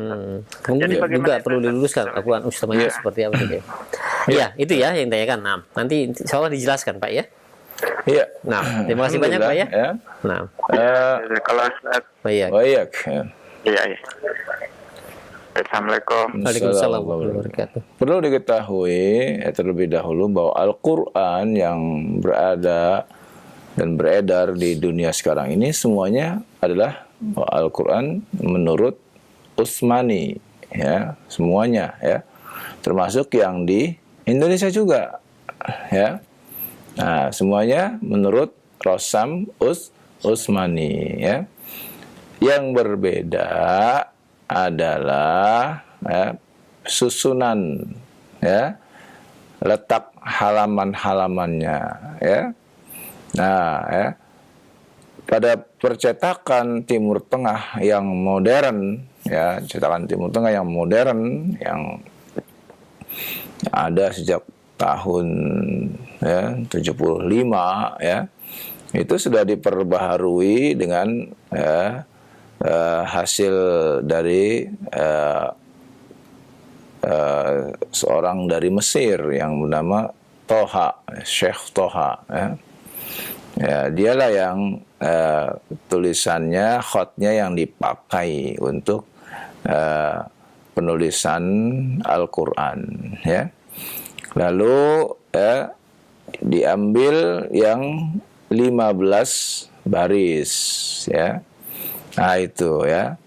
Speaker 2: Jadi juga perlu diluruskan Al-Quran Ustamanya seperti apa gitu. Iya, itu ya yang ditanyakan. Nah, nanti insya Allah dijelaskan Pak ya.
Speaker 1: Iya.
Speaker 2: Nah, terima kasih banyak Pak ya. Nah,
Speaker 5: Kalau
Speaker 2: baik.
Speaker 1: Baik.
Speaker 5: iya. Assalamualaikum.
Speaker 2: Waalaikumsalam warahmatullahi wabarakatuh.
Speaker 1: Perlu diketahui terlebih dahulu bahwa Al-Quran yang berada dan beredar di dunia sekarang ini semuanya adalah Al-Quran menurut Utsmani ya, semuanya ya. Termasuk yang di Indonesia juga ya. Nah, semuanya menurut Rosam Utsmani ya. Yang berbeda adalah ya, susunan ya, letak halaman-halamannya ya. Nah, ya, pada percetakan Timur Tengah yang modern ya, cetakan Timur Tengah yang modern yang ada sejak tahun ya 75 ya, itu sudah diperbaharui dengan ya, hasil dari seorang dari Mesir yang bernama Toha, Syekh Toha. Ya. Ya, dialah yang tulisannya, khotnya yang dipakai untuk penulisan Al-Quran. Ya. Lalu diambil yang 15 baris, ya. Nah itu ya,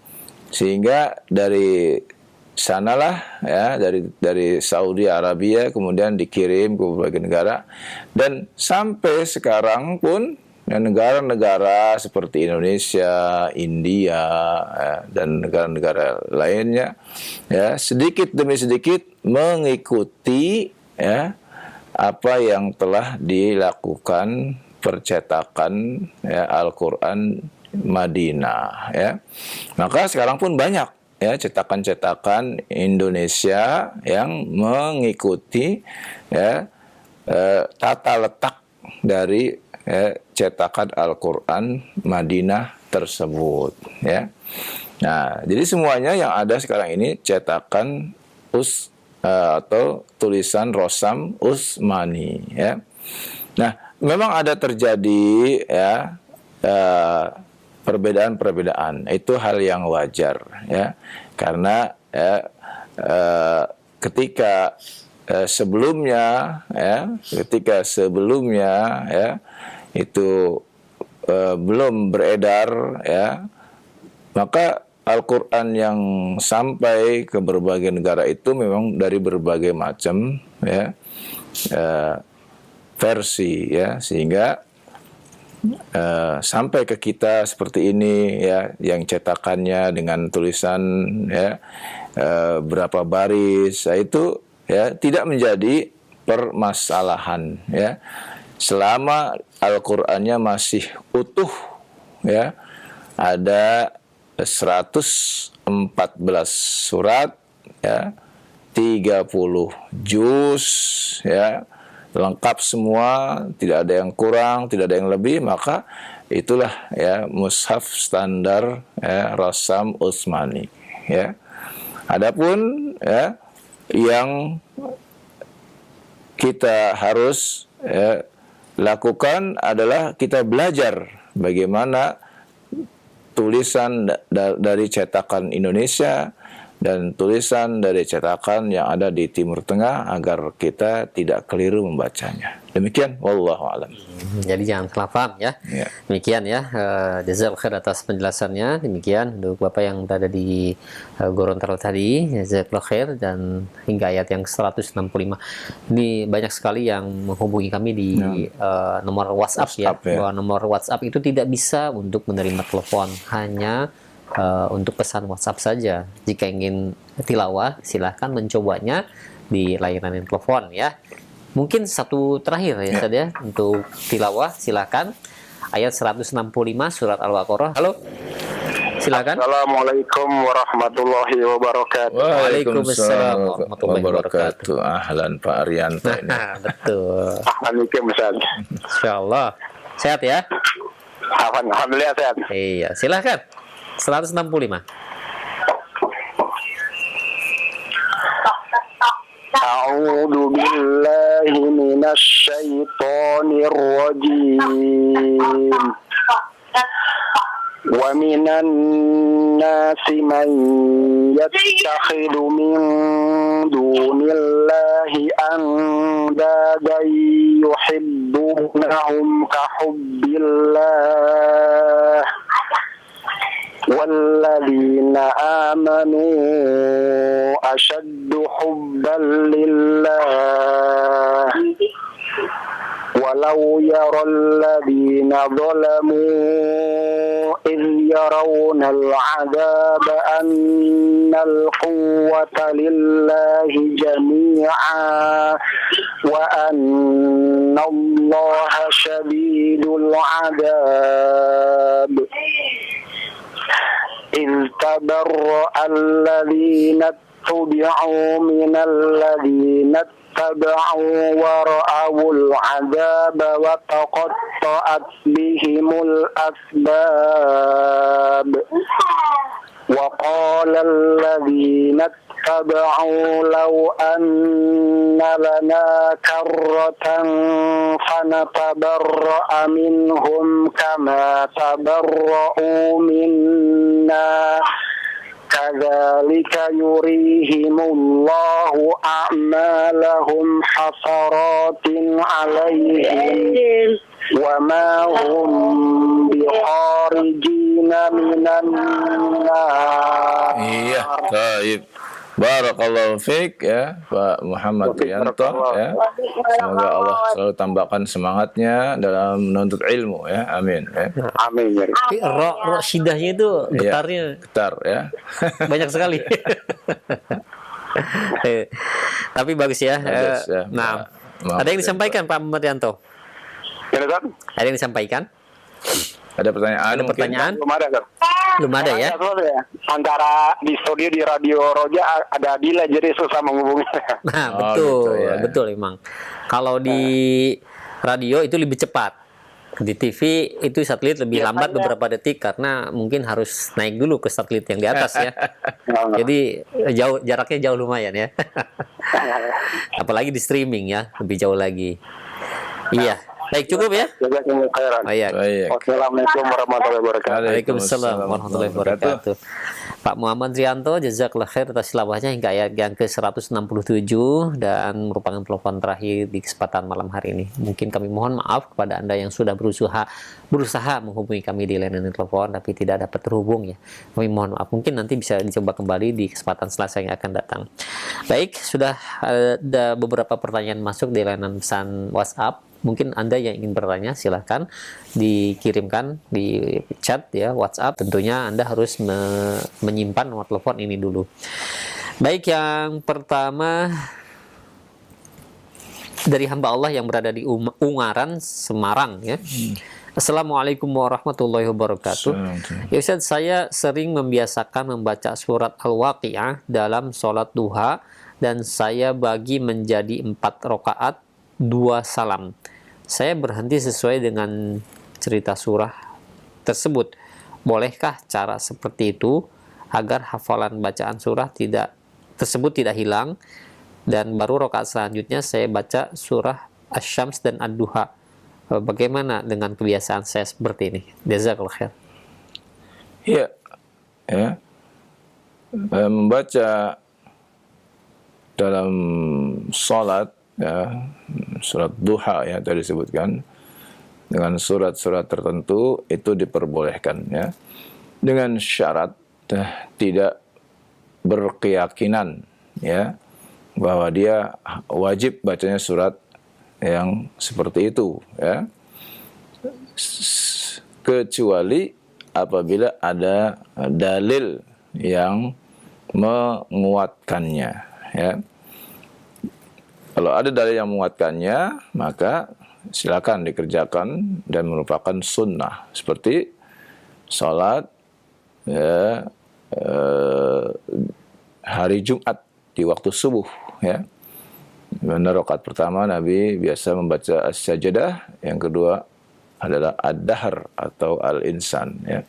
Speaker 1: sehingga dari sanalah ya, dari Saudi Arabia kemudian dikirim ke berbagai negara, dan sampai sekarang pun ya, negara-negara seperti Indonesia, India ya, dan negara-negara lainnya ya, sedikit demi sedikit mengikuti ya apa yang telah dilakukan percetakan ya, Al-Quran Madinah ya. Maka sekarang pun banyak ya cetakan-cetakan Indonesia yang mengikuti ya tata letak dari cetakan Al-Quran Madinah tersebut ya. Nah, jadi semuanya yang ada sekarang ini cetakan atau tulisan Rosam Utsmani ya. Nah, memang ada terjadi ya perbedaan-perbedaan, itu hal yang wajar ya, karena ketika sebelumnya ya itu belum beredar ya, maka Al-Quran yang sampai ke berbagai negara itu memang dari berbagai macam ya versi ya, sehingga sampai ke kita seperti ini ya, yang cetakannya dengan tulisan ya berapa baris, itu ya tidak menjadi permasalahan ya, selama Al-Qur'annya masih utuh ya, ada 114 surat ya, 30 juz ya, lengkap semua, tidak ada yang kurang, tidak ada yang lebih, maka itulah ya mushaf standar ya, Rosam Utsmani ya. Adapun ya yang kita harus lakukan adalah kita belajar bagaimana tulisan dari cetakan Indonesia dan tulisan dari cetakan yang ada di Timur Tengah agar kita tidak keliru membacanya. Demikian, wallahu a'lam.
Speaker 2: Jadi jangan salah paham ya. Demikian ya. Jazakallahu khair atas penjelasannya. Demikian untuk Bapak yang berada di Gorontalo tadi, jazakallahu khair, dan hingga ayat yang 165. Ini banyak sekali yang menghubungi kami di nomor WhatsApp ya. Bahwa nomor WhatsApp itu tidak bisa untuk menerima telepon, hanya untuk pesan WhatsApp saja. Jika ingin tilawah, silahkan mencobanya di layanan telepon ya. Mungkin satu terakhir ya Ustaz ya, untuk tilawah silahkan ayat 165 surat Al-Baqarah. Halo, silakan.
Speaker 4: Assalamualaikum warahmatullahi wabarakatuh.
Speaker 2: Waalaikumsalam warahmatullahi wabarakatuh.
Speaker 1: Ahlan Pak Arianto ini.
Speaker 2: Betul.
Speaker 4: Assalamualaikum Ustaz.
Speaker 2: Insyaallah sehat ya.
Speaker 4: Alhamdulillah sehat.
Speaker 2: Iya, silahkan 165.
Speaker 4: A'udzu billahi minasy syaithanir rajim. Wa minan nasi man yattakhidhu min dunillahi andadan yuhibbunahum ka hubbillah. والذين آمنوا أشد حبا لله ولو يرى الذين ظلموا إذ يرون العذاب أن القوة لله جميعا وأن الله شديد العذاب إذ تبرأ الذين اتبعوا من الذين اتبعوا ورأوا العذاب وتقطعت بهم الأسباب وقال الذين اتبعوا لو أن لنا كرة فنتبرأ منهم كما تبرؤوا منا كذلك يريهم الله أعمالهم حسرات عليهم وما هم بخارجين من النار.
Speaker 1: Iya, baik. Barakallahu fiik ya Pak Muhammad Rianto ya. Semoga Allah selalu tambahkan semangatnya dalam menuntut ilmu ya. Amin ya.
Speaker 4: Amin ya.
Speaker 2: Ro syidahnya itu getarnya
Speaker 1: Getar ya.
Speaker 2: banyak sekali. Tapi bagus ya.
Speaker 1: Bagus, ya.
Speaker 2: Nah,
Speaker 1: Maaf,
Speaker 2: ada yang disampaikan Pak Muhammad Rianto?
Speaker 4: Ya, Ustaz?
Speaker 2: Ada yang disampaikan?
Speaker 1: Ada pertanyaan
Speaker 2: Ada
Speaker 1: mungkin?
Speaker 2: pertanyaan?
Speaker 4: Belum ada, Ustaz.
Speaker 2: Belum ada ya?
Speaker 4: Antara di studio di Radio Roja ada delay jadi susah menghubungi.
Speaker 2: Nah,
Speaker 1: Oh,
Speaker 2: betul,
Speaker 1: gitu ya.
Speaker 2: betul emang. Kalau di radio itu lebih cepat. Di TV itu satelit lebih lambat beberapa detik karena mungkin harus naik dulu ke satelit yang di atas ya. Jadi jauh, jaraknya jauh lumayan ya. Apalagi di streaming ya, lebih jauh lagi. Iya. Baik, cukup ya?
Speaker 4: Jazakumullah khairan.
Speaker 2: Oh, iya.
Speaker 1: Baik.
Speaker 4: Wassalamualaikum warahmatullahi wabarakatuh.
Speaker 2: Waalaikumsalam warahmatullahi wabarakatuh. Pak Muhammad Rianto, jazakallah khair atas tilawahnya hingga ayat yang ke-167 dan merupakan telepon terakhir di kesempatan malam hari ini. Mungkin kami mohon maaf kepada Anda yang sudah berusaha menghubungi kami di layanan telepon tapi tidak dapat terhubung ya. Kami mohon maaf. Mungkin nanti bisa dicoba kembali di kesempatan Selasa yang akan datang. Baik, sudah ada beberapa pertanyaan masuk di layanan pesan WhatsApp. Mungkin Anda yang ingin bertanya silahkan dikirimkan di chat ya WhatsApp. Tentunya Anda harus menyimpan nomor telepon ini dulu. Baik, yang pertama dari hamba Allah yang berada di Ungaran, Semarang ya. Assalamualaikum warahmatullahi wabarakatuh. Ya Ustaz, saya sering membiasakan membaca surat Al-Waqi'ah dalam sholat duha dan saya bagi menjadi 4 rakaat 2 salam. Saya berhenti sesuai dengan cerita surah tersebut. Bolehkah cara seperti itu agar hafalan bacaan surah tersebut tidak hilang dan baru rakaat selanjutnya saya baca surah Asy-Syams dan Ad-Duha. Bagaimana dengan kebiasaan saya seperti ini? Jazakallahu khair.
Speaker 1: Iya. Ya. Membaca dalam salat ya, surat duha ya tadi disebutkan dengan surat-surat tertentu itu diperbolehkan ya, dengan syarat tidak berkeyakinan ya bahwa dia wajib bacanya surat yang seperti itu ya, kecuali apabila ada dalil yang menguatkannya ya. Kalau ada dalil yang menguatkannya, maka silakan dikerjakan dan merupakan sunnah. Seperti salat ya, hari Jumat di waktu subuh. Ya. Dimana rakaat pertama Nabi biasa membaca as-sajdah, yang kedua adalah ad-dahr atau al-insan. Ya.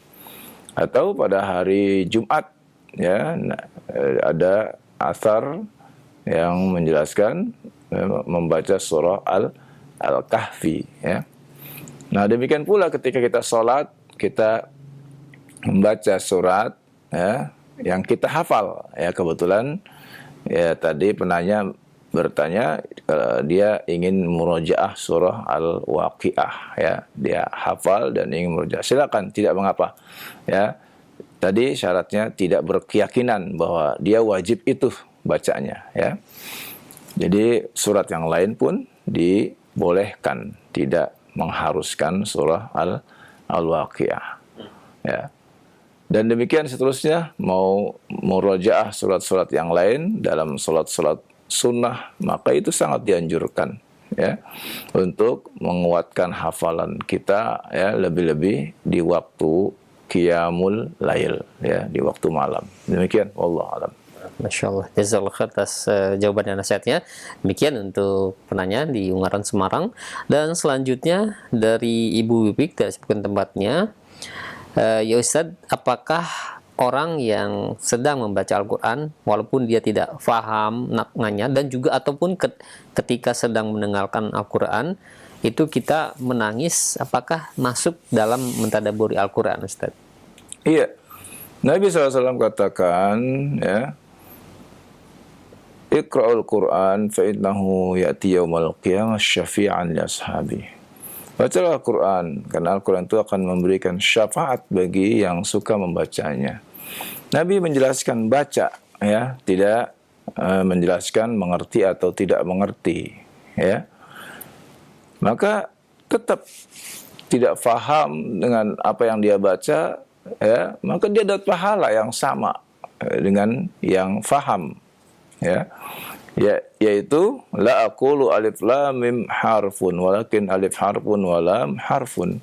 Speaker 1: Atau pada hari Jumat, ya, ada athar yang menjelaskan membaca surah Al-Kahfi ya. Nah, demikian pula ketika kita sholat, kita membaca surat ya, yang kita hafal ya. Kebetulan ya tadi penanya bertanya dia ingin murojaah surah Al-Waqi'ah ya. Dia hafal dan ingin murojaah. Silakan, tidak mengapa ya. Tadi syaratnya tidak berkeyakinan bahwa dia wajib itu bacanya ya. Jadi surat yang lain pun dibolehkan, tidak mengharuskan surah Al-Waqi'ah. Ya. Dan demikian seterusnya, mau murojaah surat-surat yang lain dalam surat-surat sunnah, maka itu sangat dianjurkan ya, untuk menguatkan hafalan kita ya, lebih-lebih di waktu qiyamul lail ya, di waktu malam. Demikian, wallahu a'lam.
Speaker 2: Masya Allah, jazakallah khair atas jawaban dan nasihatnya. Demikian untuk penanya di Ungaran, Semarang. Dan selanjutnya dari Ibu Bibik dari sebutkan tempatnya, ya Ustadz, apakah orang yang sedang membaca Al-Quran walaupun dia tidak faham maknanya, dan juga ataupun ketika sedang mendengarkan Al-Quran itu kita menangis, apakah masuk dalam mentadaburi Al-Quran, Ustaz?
Speaker 1: Iya, Nabi SAW katakan, ya, Iqra'ul Quran fa innahu ya'ti yaumal qiyamah syafi'an li ashabi. Bacalah Al-Quran, karena Al-Quran itu akan memberikan syafaat bagi yang suka membacanya. Nabi menjelaskan baca, ya, tidak menjelaskan mengerti atau tidak mengerti, ya. Maka tetap tidak faham dengan apa yang dia baca, ya, maka dia dapat pahala yang sama dengan yang faham, ya, yaitu la aqulu alif lam mim harfun walakin alif harfun wa lam harfun,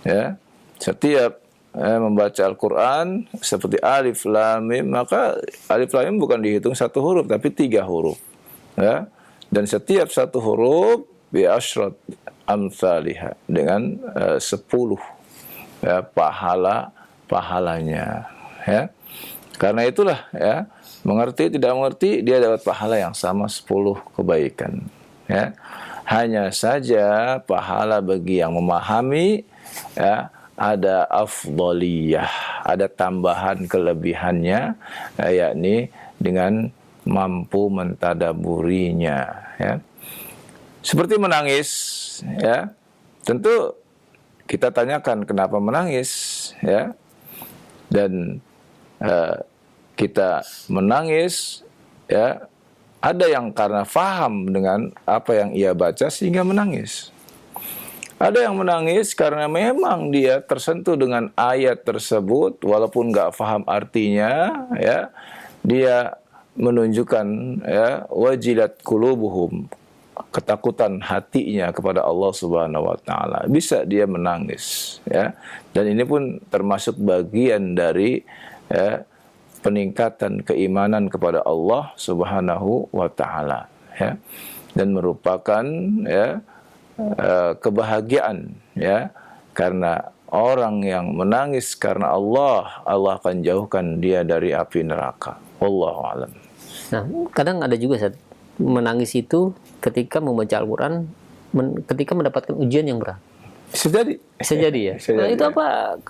Speaker 1: ya. Setiap membaca Al-Quran seperti alif lam mim, maka alif lam mim bukan dihitung satu huruf tapi 3 huruf, ya. Dan setiap satu huruf bi asyrat amsalihha, dengan 10 ya, pahalanya, ya. Karena itulah, ya, mengerti tidak mengerti dia dapat pahala yang sama 10 kebaikan, ya. Hanya saja pahala bagi yang memahami, ya, ada afdaliyah, ada tambahan kelebihannya, yakni dengan mampu mentadaburinya, ya. Seperti menangis, ya. Tentu kita tanyakan kenapa menangis, ya. Dan kita menangis, ya, ada yang karena faham dengan apa yang ia baca sehingga menangis. Ada yang menangis karena memang dia tersentuh dengan ayat tersebut walaupun nggak faham artinya, ya. Dia menunjukkan, ya, wajilat qulubuhum, ketakutan hatinya kepada Allah Subhanahu wa taala. Bisa dia menangis, ya. Dan ini pun termasuk bagian dari, ya, peningkatan keimanan kepada Allah Subhanahu wa taala, ya. Dan merupakan, ya, kebahagiaan, ya, karena orang yang menangis karena Allah akan jauhkan dia dari api neraka. Wallahu a'lam.
Speaker 2: Nah, kadang ada juga, Ustaz, menangis itu ketika membaca Al-Quran, ketika mendapatkan ujian yang berat.
Speaker 1: Bisa jadi.
Speaker 2: Bisa jadi, ya.
Speaker 1: Bisa
Speaker 2: Nah,
Speaker 1: jadi,
Speaker 2: itu
Speaker 1: ya.
Speaker 2: apa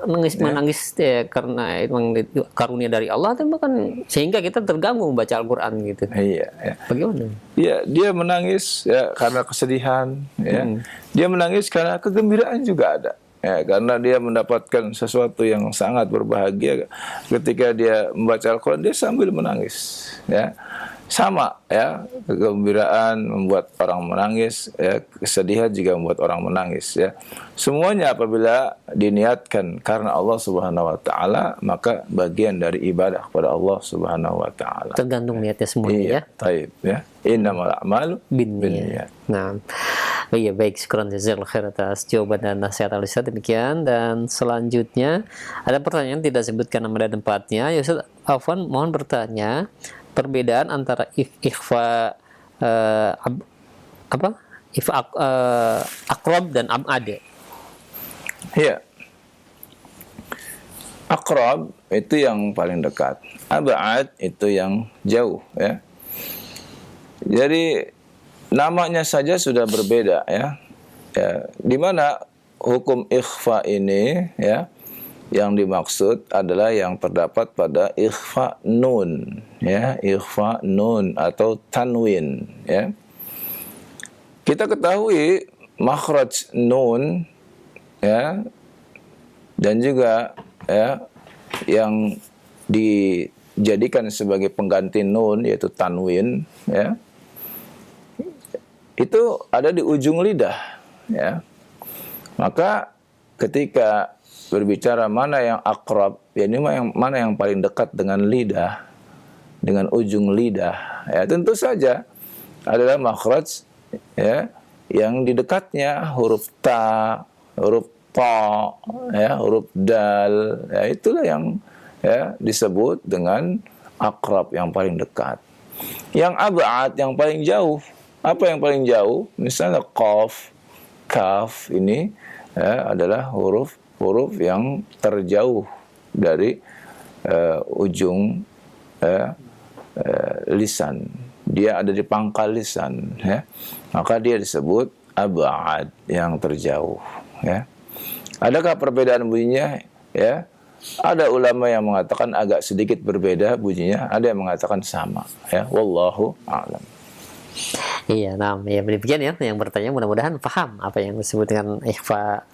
Speaker 2: menangis ya, karena memang karunia dari Allah, atau bahkan sehingga kita terganggu membaca Al-Quran gitu.
Speaker 1: Iya, ya.
Speaker 2: Bagaimana?
Speaker 1: Ya, dia menangis, ya, karena kesedihan, ya. Dia menangis karena kegembiraan juga ada. Ya, karena dia mendapatkan sesuatu yang sangat berbahagia ketika dia membaca Al-Quran, dia sambil menangis, ya. Sama, ya, kegembiraan membuat orang menangis, ya, kesedihan juga membuat orang menangis, ya. Semuanya apabila diniatkan karena Allah Subhanahu wa taala, maka bagian dari ibadah kepada Allah Subhanahu wa taala.
Speaker 2: Tergantung niatnya semuanya,
Speaker 1: Iya,
Speaker 2: ya.
Speaker 1: taib, ya. Innamal a'malu
Speaker 2: Binniyat. Nah, iya, baik, syukran jazakallahu khair atas jawaban dan nasihat Al-Ustaz. Demikian, dan selanjutnya ada pertanyaan tidak sebutkan nama dan tempatnya. Ya Ustaz, Afwan mohon bertanya perbedaan antara ikhfa aqrab dan ab'ad.
Speaker 1: Iya. Aqrab itu yang paling dekat, ab'ad itu yang jauh, ya. Jadi namanya saja sudah berbeda, ya. Ya, di mana hukum ikhfa ini, ya, yang dimaksud adalah yang terdapat pada ikhfa nun, ya, ikhfa nun atau tanwin, ya. Kita ketahui makhraj nun, ya, dan juga, ya, yang dijadikan sebagai pengganti nun yaitu tanwin, ya, itu ada di ujung lidah, ya. Maka ketika berbicara mana yang akrab, ya, ini mana yang paling dekat dengan lidah, dengan ujung lidah, ya, tentu saja adalah makhraj, ya, yang di dekatnya huruf ta, huruf ta, ya, huruf dal, ya, itulah yang, ya, disebut dengan akrab, yang paling dekat. Yang ab'ad, yang paling jauh. Apa yang paling jauh? Misalnya qaf, kaf, ini, ya, adalah huruf yang terjauh dari ujung lisan, dia ada di pangkal lisan, ya, maka dia disebut ab'ad, yang terjauh, ya. Adakah perbedaan bunyinya? Ya, ada ulama yang mengatakan agak sedikit berbeda bunyinya, ada yang mengatakan sama, ya. Wallahu a'lam.
Speaker 2: Iya, nah, ya demikian ya. Yang bertanya mudah-mudahan paham apa yang disebut dengan ikhfa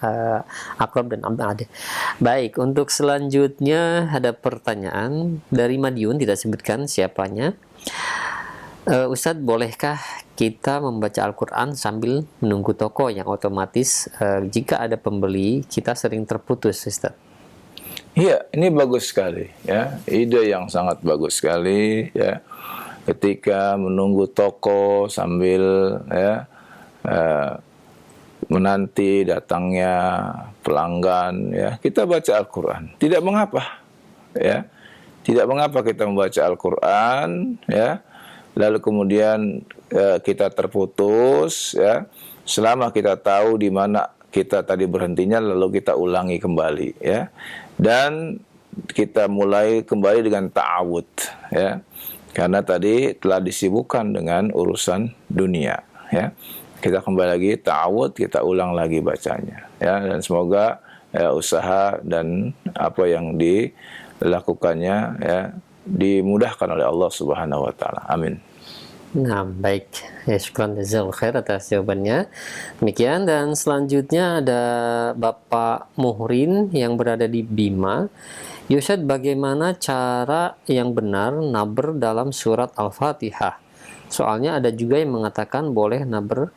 Speaker 2: aqrab dan ab'ad. Baik, untuk selanjutnya ada pertanyaan dari Madiun, tidak sebutkan siapanya. Ustadz, bolehkah kita membaca Al-Quran sambil menunggu toko yang otomatis jika ada pembeli kita sering terputus, Ustadz?
Speaker 1: Iya, ini bagus sekali, ya. Ide yang sangat bagus sekali, ya. Ketika menunggu toko sambil, ya, menanti datangnya pelanggan, ya, kita baca Al-Quran. Tidak mengapa, ya. Tidak mengapa kita membaca Al-Quran, ya. Lalu kemudian kita terputus, ya. Selama kita tahu di mana kita tadi berhentinya, lalu kita ulangi kembali, ya. Dan kita mulai kembali dengan ta'awud, ya. Karena tadi telah disibukkan dengan urusan dunia, ya. Kita kembali lagi ta'awud, kita ulang lagi bacanya, ya. Dan semoga usaha dan apa yang dilakukannya, ya, dimudahkan oleh Allah Subhanahu wa taala. Amin.
Speaker 2: Nah, baik. Ya, syukran jazakallahu khair atas jawabannya. Demikian, dan selanjutnya ada Bapak Muhrin yang berada di Bima. Ustadz, bagaimana cara yang benar naber dalam surat Al-Fatihah? Soalnya ada juga yang mengatakan boleh naber,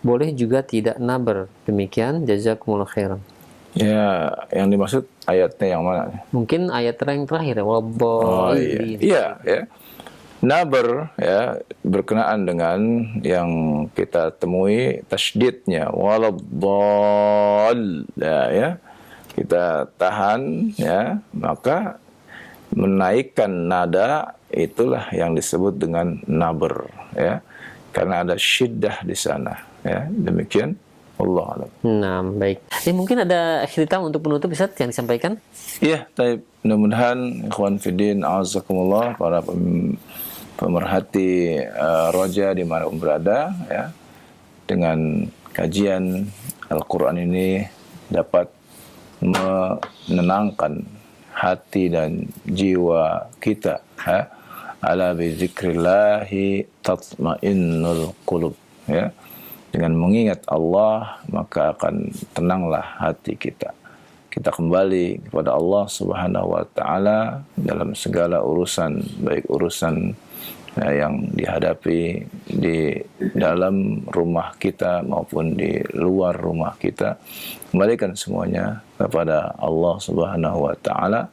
Speaker 2: boleh juga tidak naber. Demikian, jazakumullah khairan.
Speaker 1: Ya, yang dimaksud ayatnya yang mana?
Speaker 2: Mungkin ayat yang terakhir ya,
Speaker 1: Oh iya, iya, ya. Naber, ya, berkenaan dengan yang kita temui tasydidnya waladdall, ya. Kita tahan, ya, maka menaikkan nada itulah yang disebut dengan naber, ya, karena ada syiddah di sana, ya. Demikian, Allah alam.
Speaker 2: Nah, baik. Mungkin ada khitam untuk penutup, Ustaz, yang disampaikan?
Speaker 1: Iya, baik. Mudah-mudahan ikhwan fiddin azakumullah, para pemerhati roja dimanapun berada, ya, dengan kajian Al-Quran ini dapat menenangkan hati dan jiwa kita, ya. Ala bi dzikrillahi tatmainnul qulub, ya. Dengan mengingat Allah maka akan tenanglah hati kita. Kita kembali kepada Allah Subhanahu wa taala dalam segala urusan, baik urusan yang dihadapi di dalam rumah kita maupun di luar rumah kita. Kembalikan semuanya kepada Allah Subhanahu wa taala,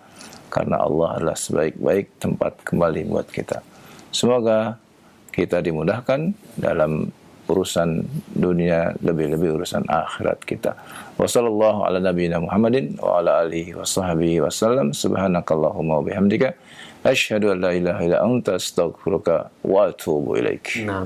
Speaker 1: karena Allah adalah sebaik-baik tempat kembali buat kita. Semoga kita dimudahkan dalam urusan dunia, lebih-lebih urusan akhirat kita. Wassallallahu ala nabiyyina Muhammadin wa ala alihi wa sahbihi wasallam. Subhanakallahumma wa bihamdika asyhadu an la ilaha illa anta astaghfiruka wa atubu ilaik.
Speaker 2: Nah.